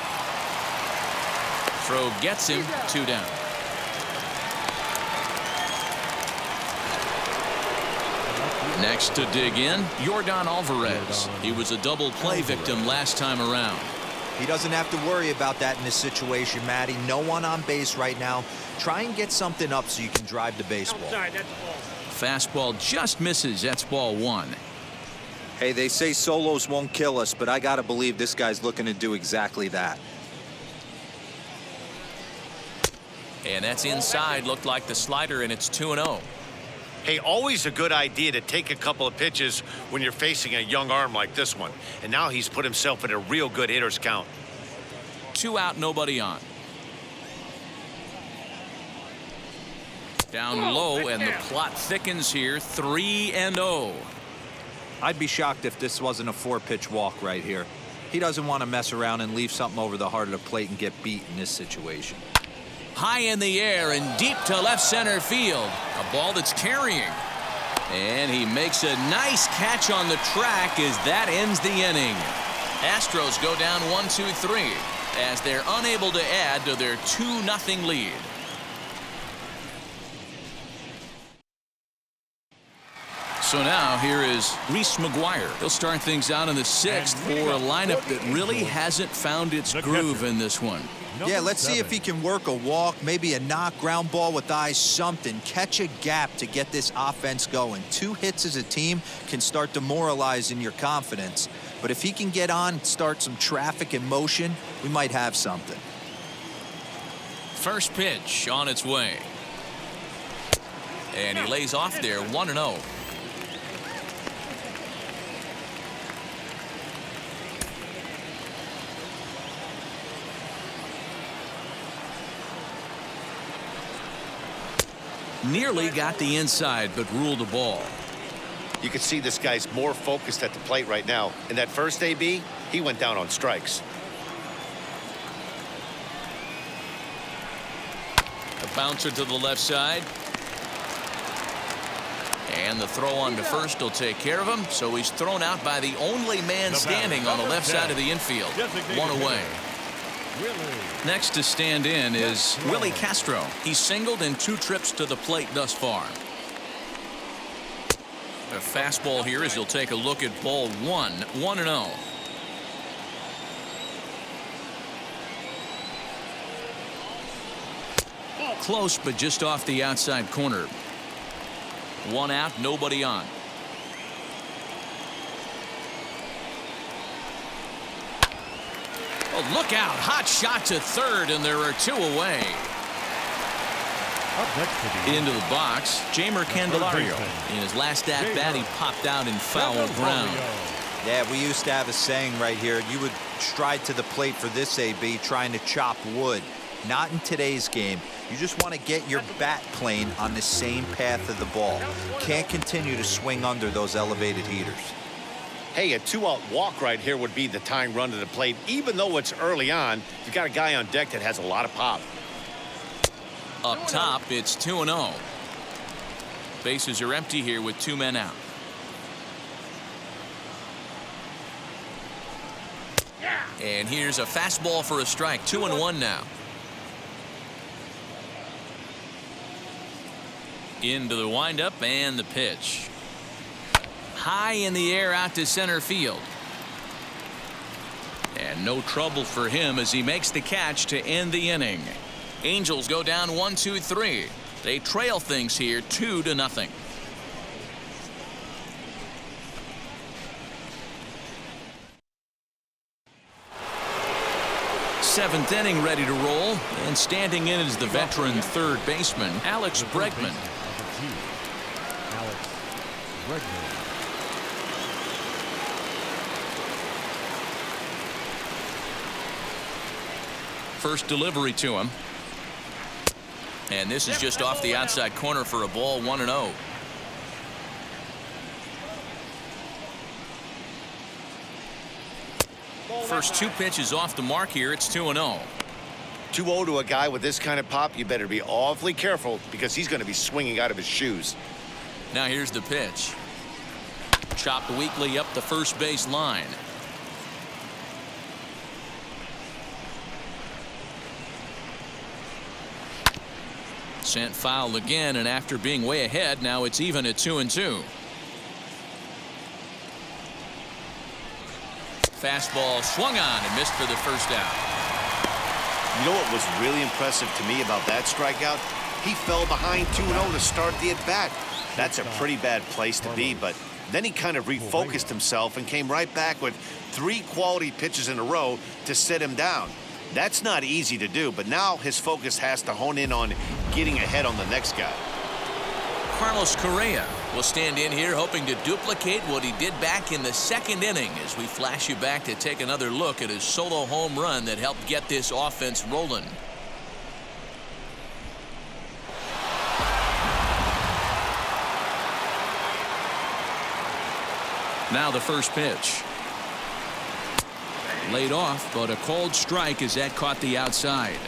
Throw gets him, 2 down. Next to dig in, Yordan Alvarez. He was a double play victim last time around. He doesn't have to worry about that in this situation, Matty. No one on base right now. Try and get something up so you can drive the baseball. Outside, that's a ball. Fastball just misses. That's ball 1. Hey, they say solos won't kill us, but I got to believe this guy's looking to do exactly that. And that's inside. Looked like the slider, and it's 2-0. Hey, always a good idea to take a couple of pitches when you're facing a young arm like this one. And now he's put himself in a real good hitter's count. 2 out, nobody on. Down low, and the plot thickens here. 3-0. I'd be shocked if this wasn't a 4-pitch walk right here. He doesn't want to mess around and leave something over the heart of the plate and get beat in this situation. High in the air and deep to left center field. A ball that's carrying. And he makes a nice catch on the track as that ends the inning. Astros go down 1-2-3 as they're unable to add to their 2-0 lead. So now here is Reese McGuire. He'll start things out in the 6th for a lineup that really hasn't found its groove in this one. Yeah, let's see if he can work a walk, maybe a knock, ground ball with eyes, something. Catch a gap to get this offense going. 2 hits as a team can start demoralizing your confidence. But if he can get on and start some traffic in motion, we might have something. First pitch on its way. And he lays off there, 1-0. Nearly got the inside, but ruled the ball. You can see this guy's more focused at the plate right now. In that first AB, he went down on strikes. A bouncer to the left side. And the throw on to first will take care of him. So he's thrown out by the only man standing on the left side of the infield. 1 away. Next to stand in is Willie Castro. He's singled in 2 trips to the plate thus far. A fastball here as he'll take a look at ball 1. 1-0. Close, but just off the outside corner. 1 out, nobody on. Oh, look out. Hot shot to third, and there are 2 away. Up next to the Into the box, Jamer Candelario. In his last at-bat, he popped out in foul ground. Yeah, we used to have a saying right here. You would stride to the plate for this AB trying to chop wood. Not in today's game. You just want to get your bat plane on the same path of the ball. Can't continue to swing under those elevated heaters. Hey, a 2-out walk right here would be the tying run to the plate. Even though it's early on, you've got a guy on deck that has a lot of pop. Up top, it's 2-0. Bases are empty here with 2 men out. And here's a fastball for a strike. 2-1 now. Into the windup and the pitch. High in the air out to center field. And no trouble for him as he makes the catch to end the inning. Angels go down 1-2-3. They trail things here 2-0. Seventh inning ready to roll, and standing in is the veteran third baseman, Alex Bregman. Alex Bregman. First delivery to him. And this is just off the outside corner for a ball, 1-0. First two pitches off the mark here. It's 2-0. 2-0 to a guy with this kind of pop, you better be awfully careful because he's going to be swinging out of his shoes. Now here's the pitch. Chopped weakly up the first base line. Sent foul again, and after being way ahead, now it's even at 2-2. Fastball swung on and missed for the first out. You know what was really impressive to me about that strikeout? He fell behind 2-0 to start the at-bat. That's a pretty bad place to be, but then he kind of refocused himself and came right back with 3 quality pitches in a row to sit him down. That's not easy to do, but now his focus has to hone in on getting ahead on the next guy. Carlos Correa will stand in here hoping to duplicate what he did back in the second inning as we flash you back to take another look at his solo home run that helped get this offense rolling. Now the first pitch. Laid off, but a cold strike as that caught the outside.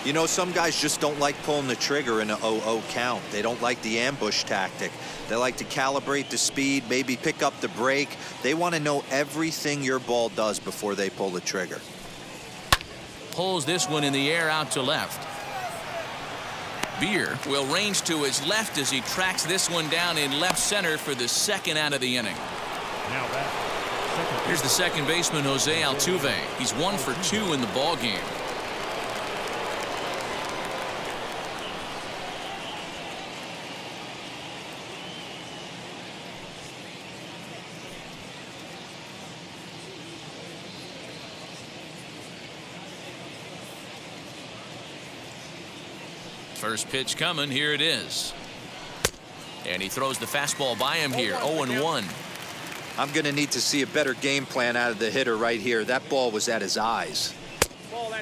You know, some guys just don't like pulling the trigger in a 0-0 count. They don't like the ambush tactic. They like to calibrate the speed, maybe pick up the brake. They want to know everything your ball does before they pull the trigger. Pulls this one in the air out to left. Beer will range to his left as he tracks this one down in left center for the second out of the inning. Now back. Here's the second baseman, Jose Altuve. He's 1 for 2 in the ball game. First pitch coming. Here it is. And he throws the fastball by him here. 0-1. I'm going to need to see a better game plan out of the hitter right here. That ball was at his eyes.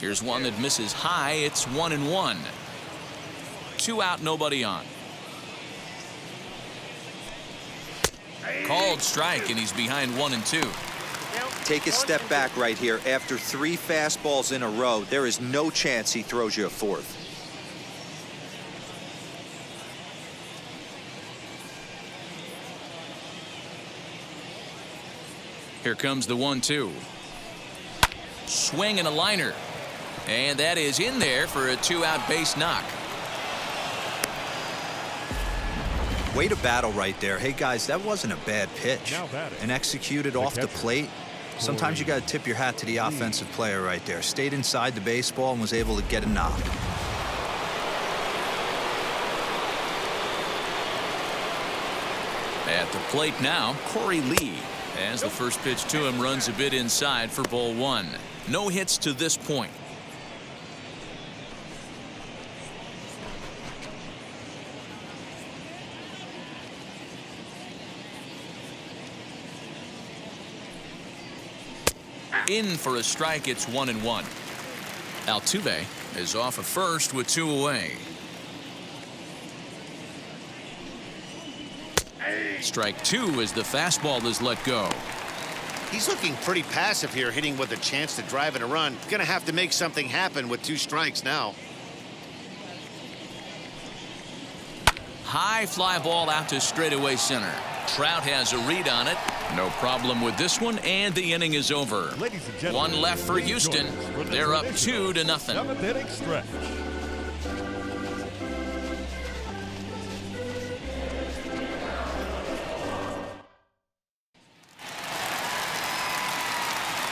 Here's one that misses high. It's 1-1. 2 out, nobody on. Called strike, and he's behind 1-2. Take a step back right here. After 3 fastballs in a row, there is no chance he throws you a fourth. Here comes the 1-2. Swing and a liner. And that is in there for a 2-out base knock. Way to battle right there. Hey, guys, that wasn't a bad pitch. And executed off the plate. Sometimes you got to tip your hat to the offensive player right there. Stayed inside the baseball and was able to get a knock. At the plate now, Corey Lee. As the first pitch to him runs a bit inside for ball 1. No hits to this point. In for a strike. It's 1-1. Altuve is off at first with 2 away. Strike 2 as the fastball is let go. He's looking pretty passive here, hitting with a chance to drive in a run. Going to have to make something happen with 2 strikes now. High fly ball out to straightaway center. Trout has a read on it. No problem with this one, and the inning is over. 1 left for Houston. They're up 2-0. 7th inning stretch.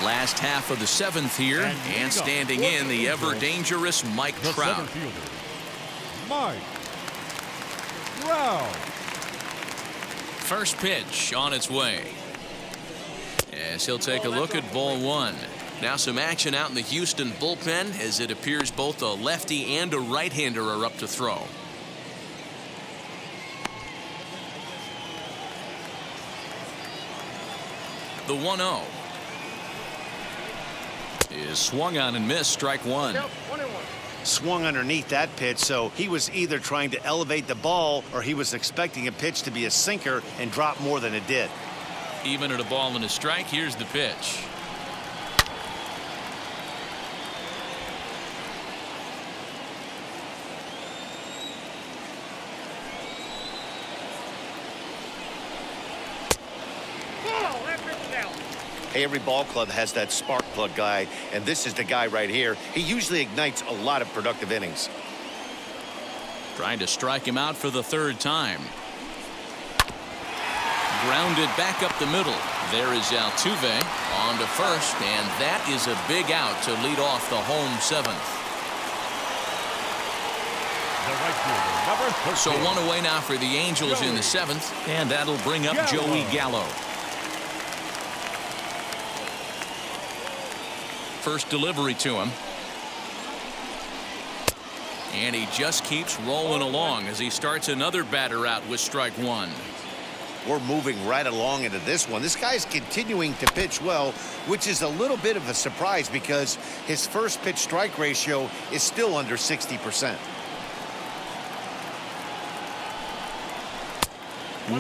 Last half of the 7th here, and standing in the ever-dangerous Mike Trout. Center fielder, Mike Trout. First pitch on its way. As he'll take a look at ball 1. Now some action out in the Houston bullpen as it appears both a lefty and a right-hander are up to throw. The 1-0 is swung on and missed. Strike one. Count 1-1. Swung underneath that pitch, so he was either trying to elevate the ball or he was expecting a pitch to be a sinker and drop more than it did. Even at a ball and a strike, here's the pitch. Ball, that pitch is out. Hey, every ball club has that spark plug guy, and this is the guy right here. He usually ignites a lot of productive innings. Trying to strike him out for the third time. Grounded back up the middle. There is Altuve on to first, and that is a big out to lead off the home seventh. The right fielder, number 13. So one away now for the Angels in the seventh, and that'll bring up Joey Gallo. First delivery to him. And he just keeps rolling along as he starts another batter out with strike one. We're moving right along into this one. This guy's continuing to pitch well, which is a little bit of a surprise because his first pitch strike ratio is still under 60%.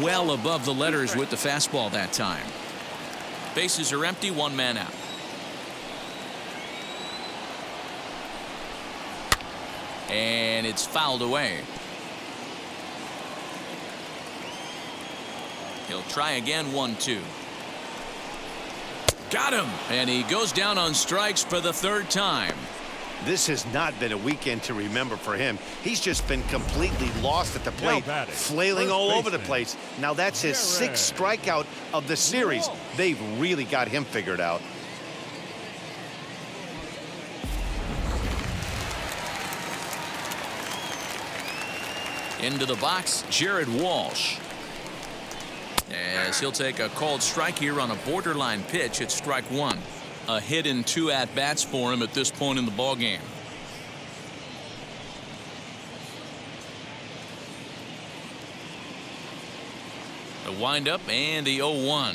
Well above the letters with the fastball that time. Bases are empty, one man out. And it's fouled away. He'll try again, 1-2. Got him! And he goes down on strikes for the third time. This has not been a weekend to remember for him. He's just been completely lost at the plate, batting, flailing first all over the baseman. place. Now that's his sixth strikeout of the series. They've really got him figured out. Into the box, Jared Walsh. As he'll take a called strike here on a borderline pitch at strike one. A hit in 2 at-bats for him at this point in the ballgame. The windup and the 0-1.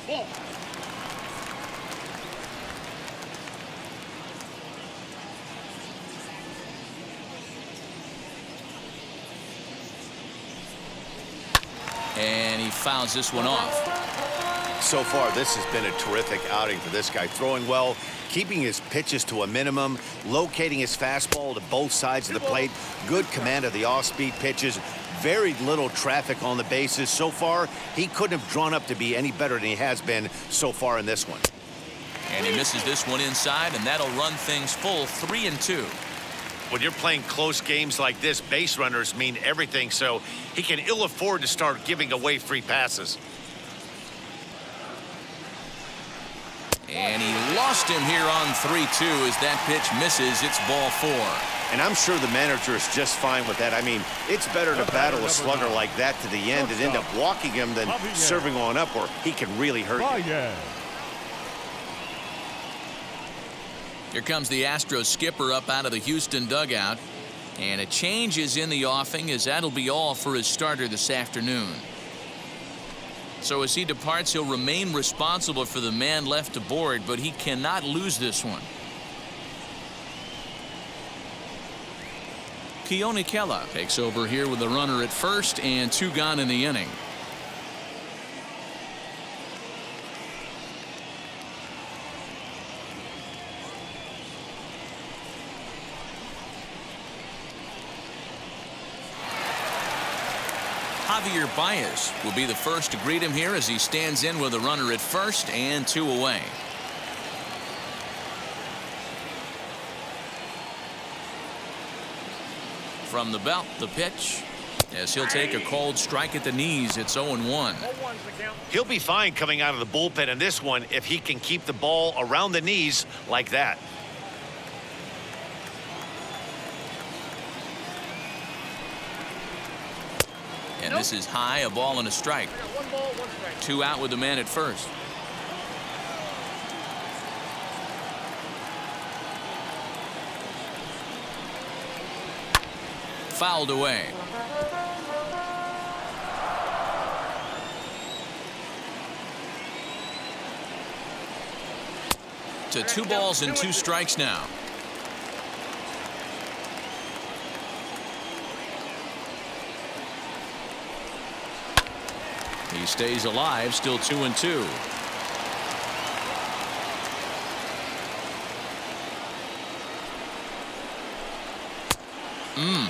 Ball. And he fouls this one off. So far, this has been a terrific outing for this guy. Throwing well, keeping his pitches to a minimum, locating his fastball to both sides of the plate, good command of the off-speed pitches, very little traffic on the bases. So far, he couldn't have drawn up to be any better than he has been so far in this one. And he misses this one inside, and that'll run things full, 3-2. When you're playing close games like this, base runners mean everything, so he can ill afford to start giving away free passes. And he lost him here on 3-2 as that pitch misses. It's ball 4. And I'm sure the manager is just fine with that. I mean, it's better to battle a slugger like that to the end and end up walking him than serving on up where he can really hurt you. Here comes the Astros skipper up out of the Houston dugout. And a change is in the offing as that'll be all for his starter this afternoon. So as he departs, he'll remain responsible for the man left aboard, but he cannot lose this one. Keone Kela takes over here with a runner at first and 2 gone in the inning. Javier Baez will be the first to greet him here as he stands in with a runner at first and 2 away. From the belt, the pitch. As he'll take a cold strike at the knees, it's 0-1. 0-1's the count. He'll be fine coming out of the bullpen in this one if he can keep the ball around the knees like that. And this is high, a ball and a strike. I got 1 ball, 1 strike. 2 out with the man at first. fouled away. To 2 balls and 2 strikes now. He stays alive, still 2-2. Mm,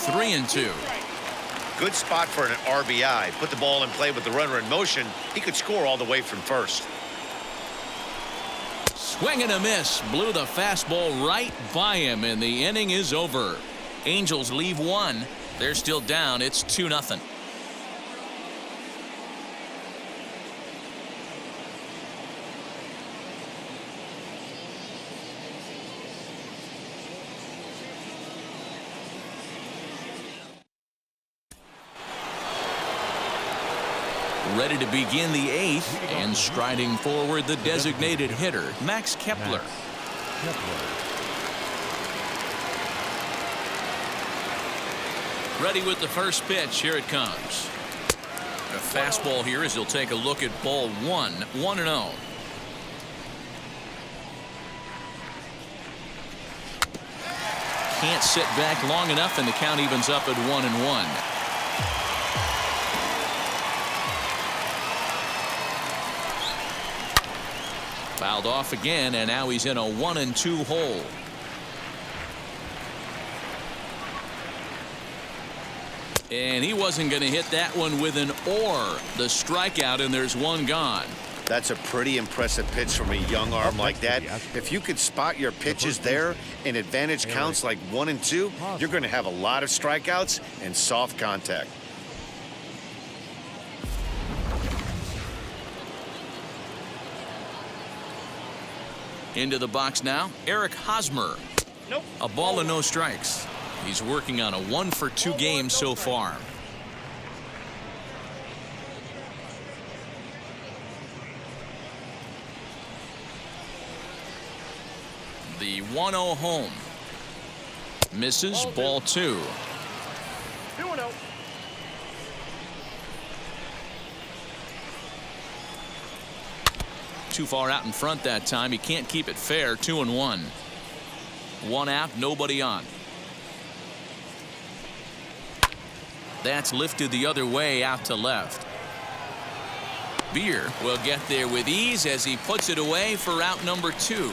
3-2. Good spot for an RBI. Put the ball in play with the runner in motion. He could score all the way from first. Swing and a miss. Blew the fastball right by him, and the inning is over. Angels leave 1. They're still down. It's 2-0. Ready to begin the 8th, and striding forward the designated hitter, Max Kepler. Ready with the first pitch. Here it comes. A fastball here as he'll take a look at ball 1, 1-0. Can't sit back long enough, and the count evens up at 1-1. Fouled off again, and now he's in a 1-2 hole. And he wasn't going to hit that one with an or. The strikeout, and there's 1 gone. That's a pretty impressive pitch from a young arm like that. If you could spot your pitches there in advantage counts like 1 and 2, you're going to have a lot of strikeouts and soft contact. Into the box now, Eric Hosmer. Nope. A ball and no strikes. He's working on a 1-for-2 game so far. The 1-0 home. Misses, ball 2. 2-0. Too far out in front that time. He can't keep it fair. 2-1. 1 out, nobody on. That's lifted the other way out to left. Beer will get there with ease as he puts it away for out number 2.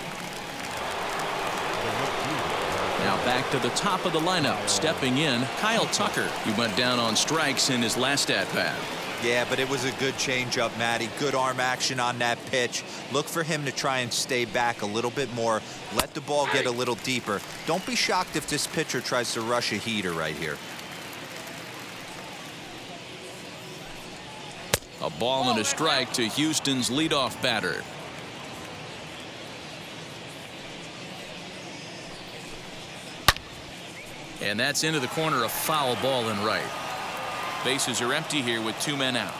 Now back to the top of the lineup. Stepping in, Kyle Tucker. He went down on strikes in his last at-bat. Yeah, but it was a good changeup, Matty. Good arm action on that pitch. Look for him to try and stay back a little bit more. Let the ball get a little deeper. Don't be shocked if this pitcher tries to rush a heater right here. A ball and a strike to Houston's leadoff batter. And that's into the corner, a foul ball and right. Bases are empty here with 2 men out.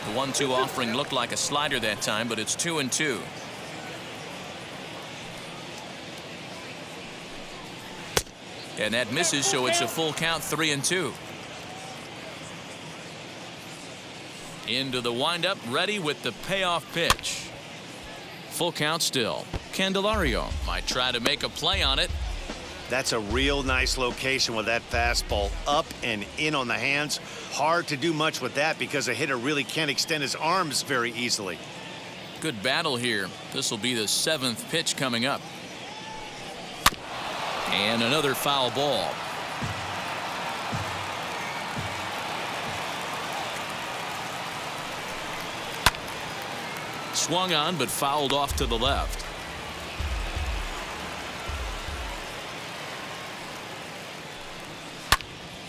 The 1-2 offering looked like a slider that time, but it's 2-2. And that misses, so it's a full count, 3-2. Into the windup, ready with the payoff pitch. Full count still. Candelario might try to make a play on it. That's a real nice location with that fastball up and in on the hands. Hard to do much with that because a hitter really can't extend his arms very easily. Good battle here. This will be the 7th pitch coming up. And another foul ball. Swung on but fouled off to the left.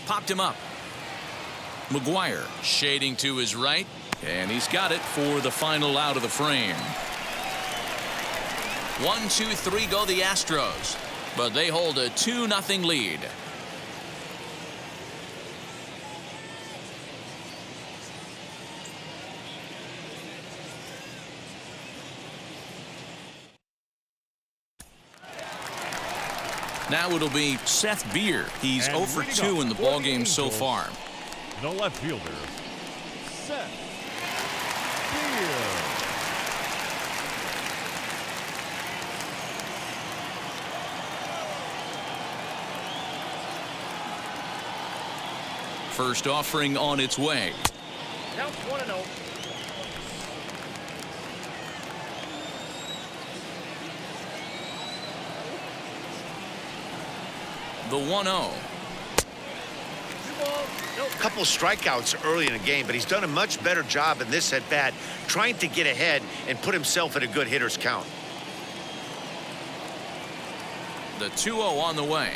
Popped him up. McGuire shading to his right, and he's got it for the final out of the frame. 1, 2, 3 go the Astros, but they hold a 2-0 lead. Now it'll be Seth Beer. He's And 0 for leading 2 up in the for ball the game so Angels, far. The left fielder, Seth Beer. First offering on its way. Count 1-0. The 1-0. 2 balls. Nope. Couple strikeouts early in the game, but he's done a much better job in this at bat trying to get ahead and put himself in a good hitter's count. The 2-0 on the way.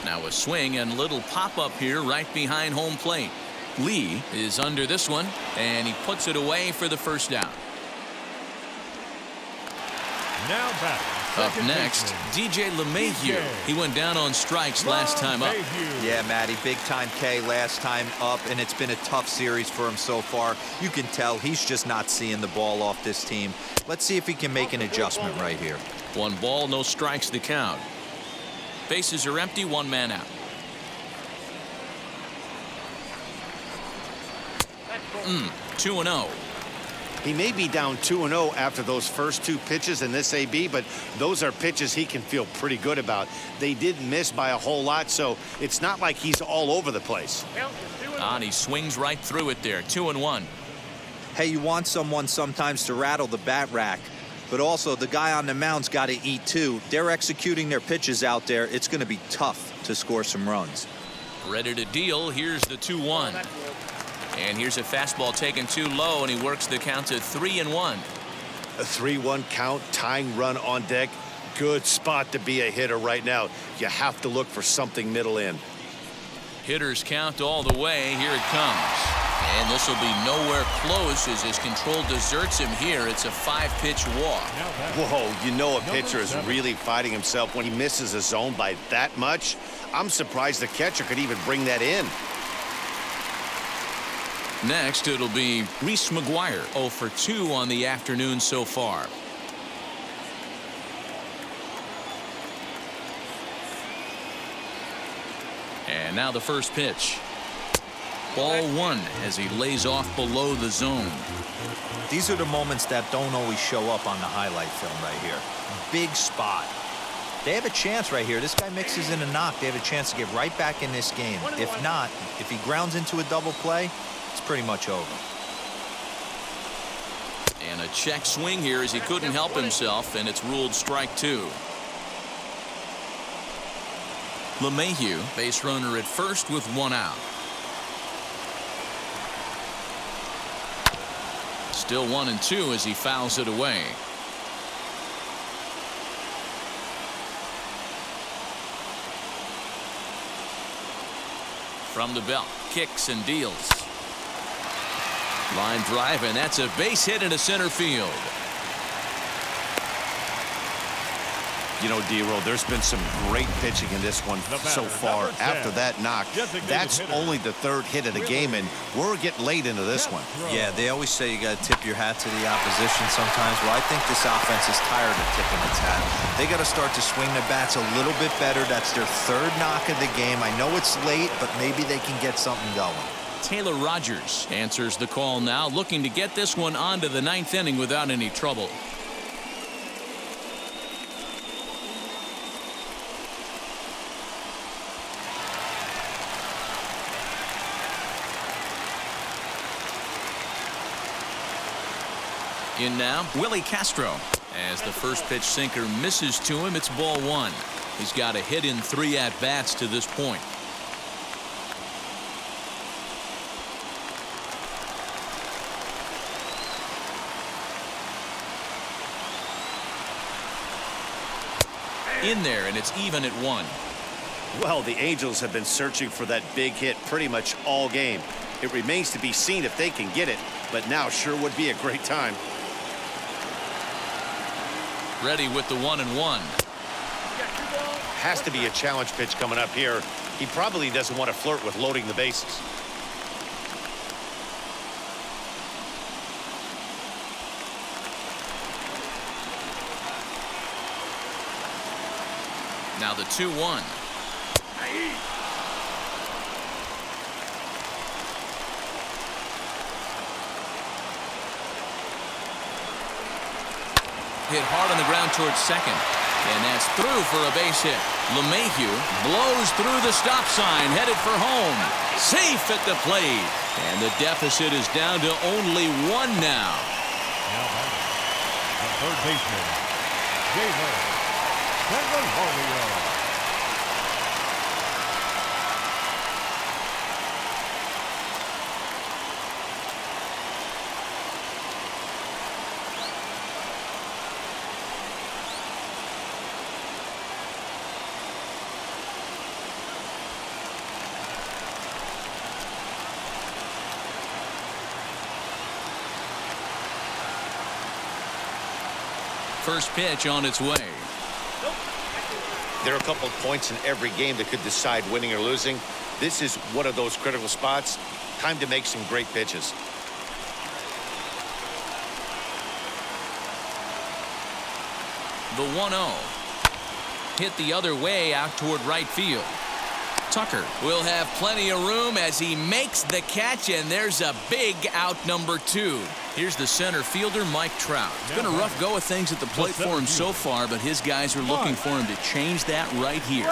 Now a swing and little pop-up here right behind home plate. Lee is under this one, and he puts it away for the first down. Now batting. Up second next, baseman, DJ LeMahieu. He went down on strikes last time up. LeMahieu. Yeah, Matty, big time K last time up, and it's been a tough series for him so far. You can tell he's just not seeing the ball off this team. Let's see if he can make an adjustment right here. 1 ball, no strikes the count. Bases are empty, 1 man out. 2-0. He may be down 2-0 after those first 2 pitches in this AB, but those are pitches he can feel pretty good about. They didn't miss by a whole lot, so it's not like he's all over the place. Count is 2-1. And he swings right through it there. 2-1. Hey, you want someone sometimes to rattle the bat rack, but also the guy on the mound's got to eat too. They're executing their pitches out there. It's going to be tough to score some runs. Ready to deal. Here's the 2-1. And here's a fastball taken too low, and he works the count to 3-1. A 3-1 count, tying run on deck. Good spot to be a hitter right now. You have to look for something middle in. Hitters count all the way. Here it comes. And this will be nowhere close as his control deserts him here. It's a 5-pitch walk. Now batting. Whoa, you know a Number pitcher is 7. really fighting himself when he misses a zone by that much. I'm surprised the catcher could even bring that in. Next, it'll be Reese McGuire, 0 for 2 on the afternoon so far. And now the first pitch. Ball 1 as he lays off below the zone. These are the moments that don't always show up on the highlight film right here. Big spot. They have a chance right here. This guy mixes in a knock. They have a chance to get right back in this game. If not, if he grounds into a double play, it's pretty much over. And a check swing here as he couldn't help himself, and it's ruled strike 2. LeMahieu, base runner at first with 1 out. Still 1-2 as he fouls it away. From the belt, kicks and deals. Line drive, and that's a base hit into center field. You know, D-Roll, there's been some great pitching in this one The so batter, far. number 10, After that knock, designated that's hitter. only the 3rd hit of the game, and we're getting late into this one. Yeah, they always say you got to tip your hat to the opposition sometimes. Well, I think this offense is tired of tipping its hat. They got to start to swing the bats a little bit better. That's their 3rd knock of the game. I know it's late, but maybe they can get something going. Taylor Rogers answers the call now, looking to get this one onto the 9th inning without any trouble. In now, Willie Castro. As the first pitch sinker misses to him, it's ball 1. He's got a hit in 3 at-bats to this point. In there, and it's even at 1. Well, the Angels have been searching for that big hit pretty much all game. It remains to be seen if they can get it, but now sure would be a great time. Ready with the 1-1. Has to be a challenge pitch coming up here. He probably doesn't want to flirt with loading the bases. Now the 2-1. Hit hard on the ground towards second. And that's through for a base hit. LeMahieu blows through the stop sign, headed for home. Safe at the plate. And the deficit is down to only 1 now. Now batting, the third baseman, Jason Candelario. First pitch on its way. There are a couple of points in every game that could decide winning or losing. This is one of those critical spots. Time to make some great pitches. The 1-0. Hit the other way out toward right field. Tucker will have plenty of room as he makes the catch, and there's a big out, number 2. Here's the center fielder, Mike Trout. It's been a rough go of things at the plate for him so far, but his guys are looking for him to change that right here.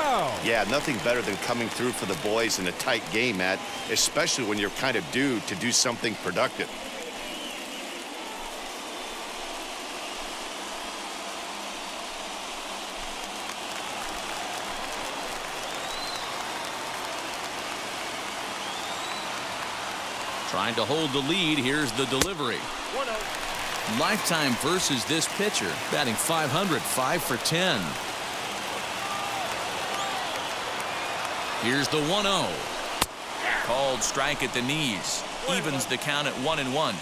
Yeah, nothing better than coming through for the boys in a tight game, Matt, especially when you're kind of due to do something productive. Trying to hold the lead. Here's the delivery. 1-0. Lifetime versus this pitcher. Batting .500, 5 for 10. Here's the 1-0. Called strike at the knees. Evens the count at 1-1.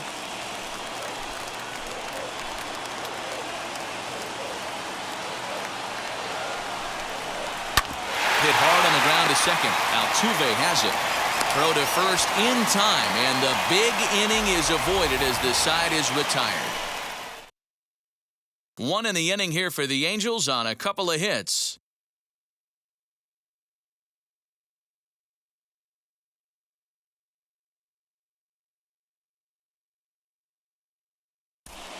Hit hard on the ground to second. Altuve has it. Throw to first in time, and the big inning is avoided as the side is retired. 1 in the inning here for the Angels on a couple of hits.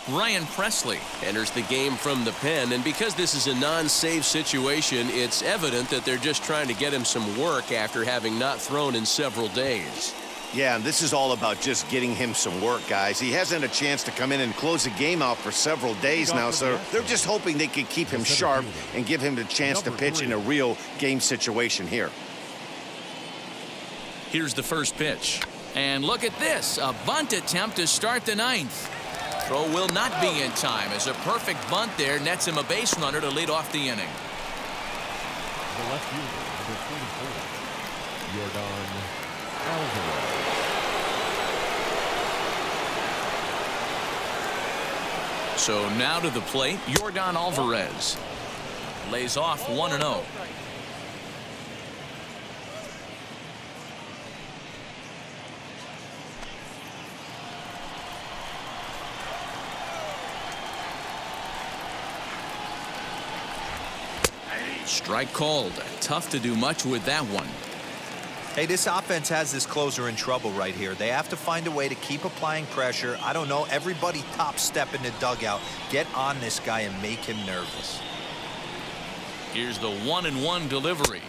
Ryan Presley enters the game from the pen, and because this is a non-save situation, it's evident that they're just trying to get him some work after having not thrown in several days. Yeah, and this is all about just getting him some work, guys. He hasn't had a chance to come in and close the game out for several days now, so they're just hoping they can keep him sharp and give him the chance to pitch in a real game situation here. Here's the first pitch. And look at this, a bunt attempt to start the 9th. Throw will not be in time as a perfect bunt there nets him a base runner to lead off the inning. The left fielder, number 44, Yordan Alvarez. So now to the plate, Yordan Alvarez. Lays off 1-0. Strike called. Tough to do much with that one. Hey, this offense has this closer in trouble right here. They have to find a way to keep applying pressure. I don't know, everybody top step in the dugout. Get on this guy and make him nervous. Here's the 1-1 delivery.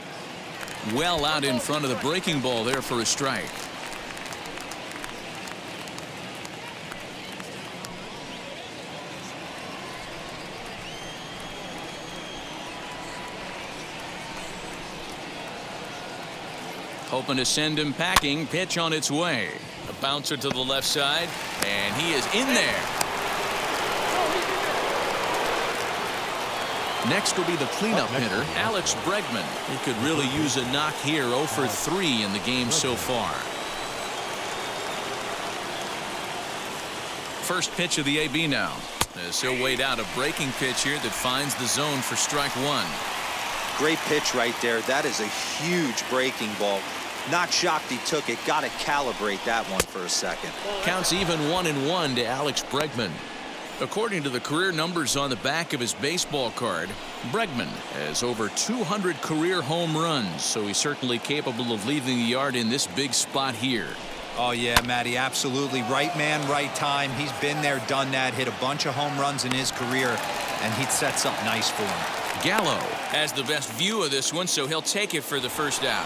Well out in front of the breaking ball there for a strike. Hoping to send him packing. Pitch on its way. A bouncer to the left side, and he is in there. Next will be the cleanup hitter, Alex Bregman. He could really use a knock here. 0 for 3 in the game so far. First pitch of the AB now. As he'll wait out a breaking pitch here that finds the zone for strike 1. Great pitch right there. That is a huge breaking ball. Not shocked he took it. Got to calibrate that one for a second. Counts even 1-1 to Alex Bregman. According to the career numbers on the back of his baseball card, Bregman has over 200 career home runs, so he's certainly capable of leaving the yard in this big spot here. Oh, yeah, Matty, absolutely. Right man, right time. He's been there, done that, hit a bunch of home runs in his career, and he'd set something nice for him. Gallo has the best view of this one, so he'll take it for the first out.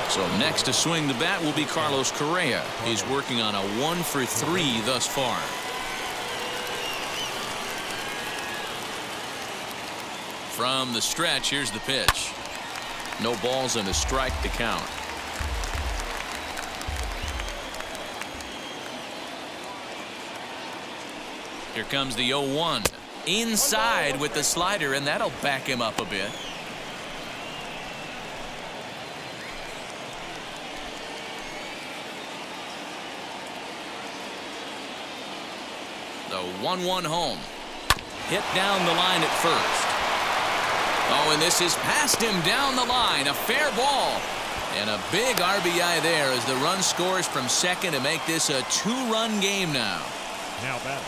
So next to swing the bat will be Carlos Correa. He's working on a 1-for-3 thus far. From the stretch, here's the pitch. No balls and a strike to count. Here comes the 0-1. Inside with the slider, and that'll back him up a bit. The 1-1 home. Hit down the line at first. Oh, and this is past him down the line. A fair ball. And a big RBI there as the run scores from second to make this a 2-run game now. Now batting.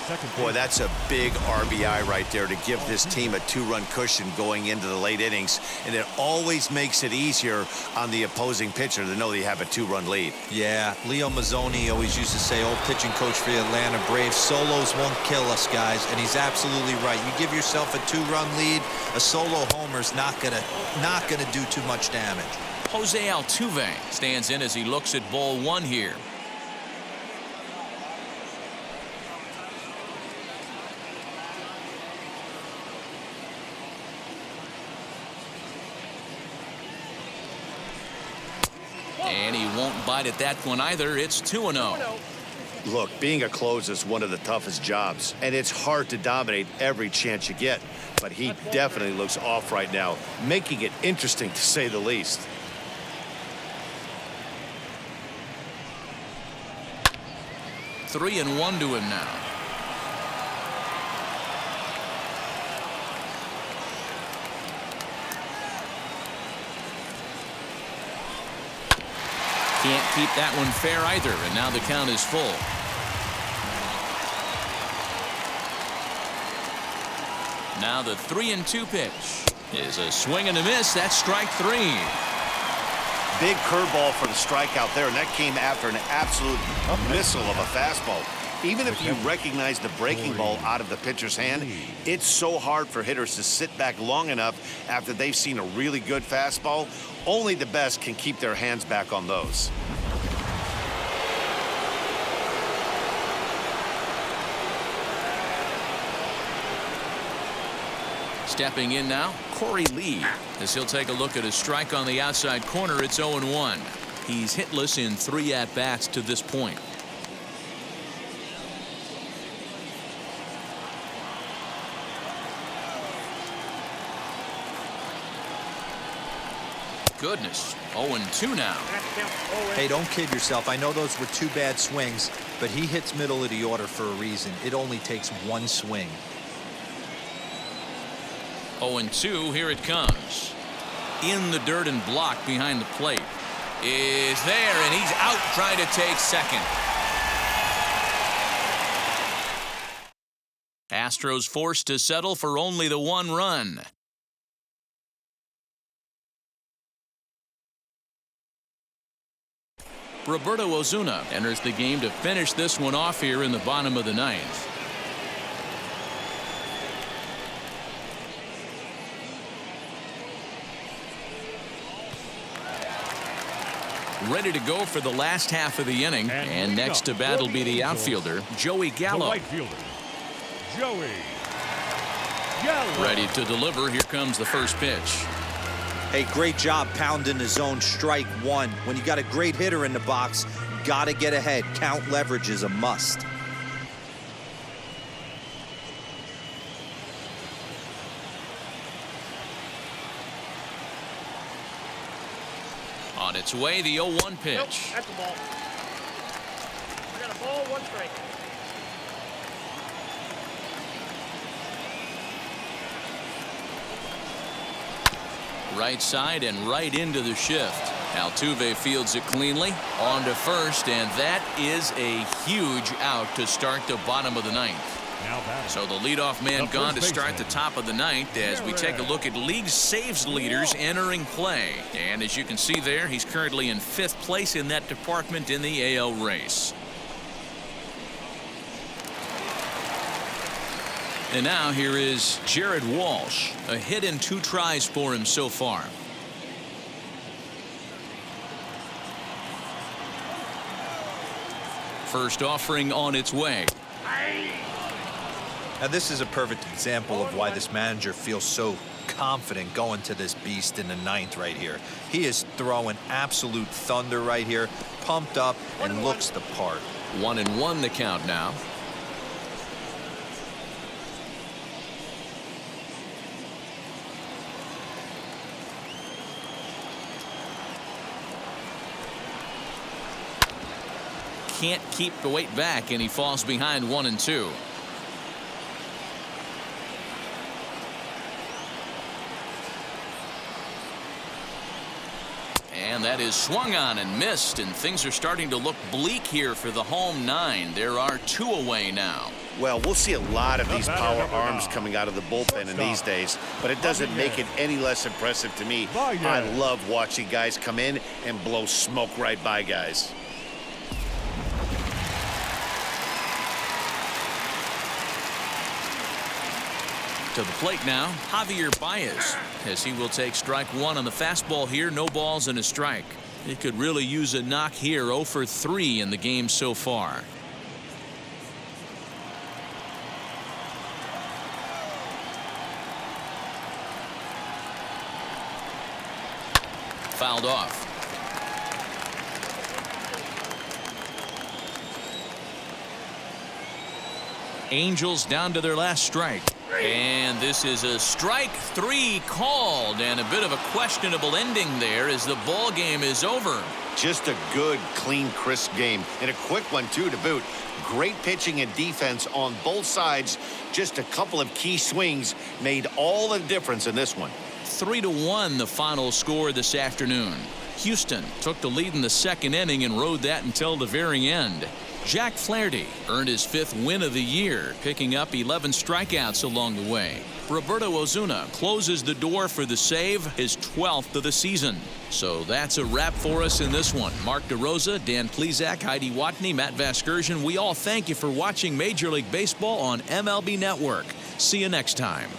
Second. Boy, that's a big RBI right there to give this team a 2-run cushion going into the late innings. And it always makes it easier on the opposing pitcher to know they have a 2-run lead. Yeah, Leo Mazzoni always used to say, old pitching coach for the Atlanta Braves, solos won't kill us, guys. And he's absolutely right. You give yourself a 2-run lead, a solo homer's not gonna do too much damage. Jose Altuve stands in as he looks at ball 1 here. And he won't bite at that one either. It's 2-0. Look, being a closer is one of the toughest jobs, and it's hard to dominate every chance you get. But he definitely looks off right now, making it interesting to say the least. 3-1 to him now. Can't keep that one fair either, and now the count is full. Now the 3-2 pitch is a swing and a miss. That's strike 3. Big curveball for the strikeout there, and that came after an absolute missile of a fastball. Even if you recognize the breaking ball out of the pitcher's hand, it's so hard for hitters to sit back long enough after they've seen a really good fastball. Only the best can keep their hands back on those. Stepping in now, Corey Lee, as he'll take a look at a strike on the outside corner. It's 0-1. He's hitless in 3 at-bats to this point. Goodness, 0-2 now. Hey, don't kid yourself. I know those were 2 bad swings, but he hits middle of the order for a reason. It only takes 1 swing. 0-2, here it comes. In the dirt and blocked behind the plate. Is there, and he's out trying to take second. Astros forced to settle for only the 1 run. Roberto Ozuna enters the game to finish this one off here in the bottom of the 9th. Ready to go for the last half of the inning, and next to bat will be the outfielder, Joey Gallo. The right fielder, Joey Gallo. Ready to deliver. Here comes the first pitch. Hey, great job pounding the zone. Strike 1. When you got a great hitter in the box, gotta get ahead. Count leverage is a must. On its way, the 0-1 pitch. Nope, that's a ball. I got a ball, 1 strike. Right side and right into the shift. Altuve fields it cleanly on to first, and that is a huge out to start the bottom of the ninth. Now batting. So the leadoff man The gone to first start the baseman. top of the ninth as we take a look at league saves leaders entering play. And as you can see there, he's currently in 5th place in that department in the AL race. And now here is Jared Walsh. A hit and 2 tries for him so far. First offering on its way. Now this is a perfect example of why this manager feels so confident going to this beast in the ninth right here. He is throwing absolute thunder right here, pumped up and looks the part. 1-1 the count now. Can't keep the weight back, and he falls behind 1-2. And that is swung on and missed, and things are starting to look bleak here for the home 9. There are 2 away now. Well, we'll see a lot of these batter, power number arms 9. coming out of the bullpen in these days, but it doesn't make it any less impressive to me. Baez. I love watching guys come in and blow smoke right by guys. To the plate now, Javier Baez, as he will take strike 1 on the fastball here. No balls and a strike. He could really use a knock here. 0 for 3 in the game so far. Fouled off. Angels down to their last strike. And this is a strike 3 called, and a bit of a questionable ending there as the ball game is over. Just a good, clean, crisp game, and a quick one too to boot. Great pitching and defense on both sides. Just a couple of key swings made all the difference in this one. 3-1 the final score this afternoon. Houston took the lead in the 2nd inning and rode that until the very end. Jack Flaherty earned his 5th win of the year, picking up 11 strikeouts along the way. Roberto Ozuna closes the door for the save, his 12th of the season. So that's a wrap for us in this one. Mark DeRosa, Dan Plesac, Heidi Watney, Matt Vasgersian, we all thank you for watching Major League Baseball on MLB Network. See you next time.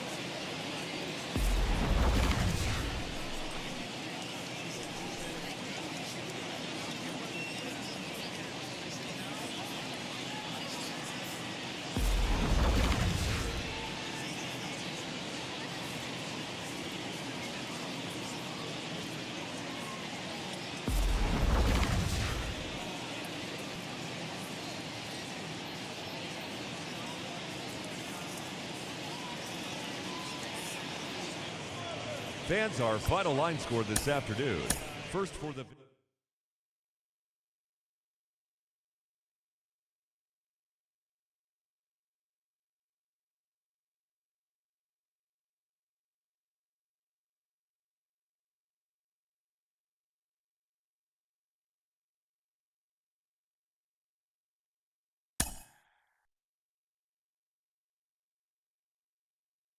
Fans, our final line score this afternoon. First for the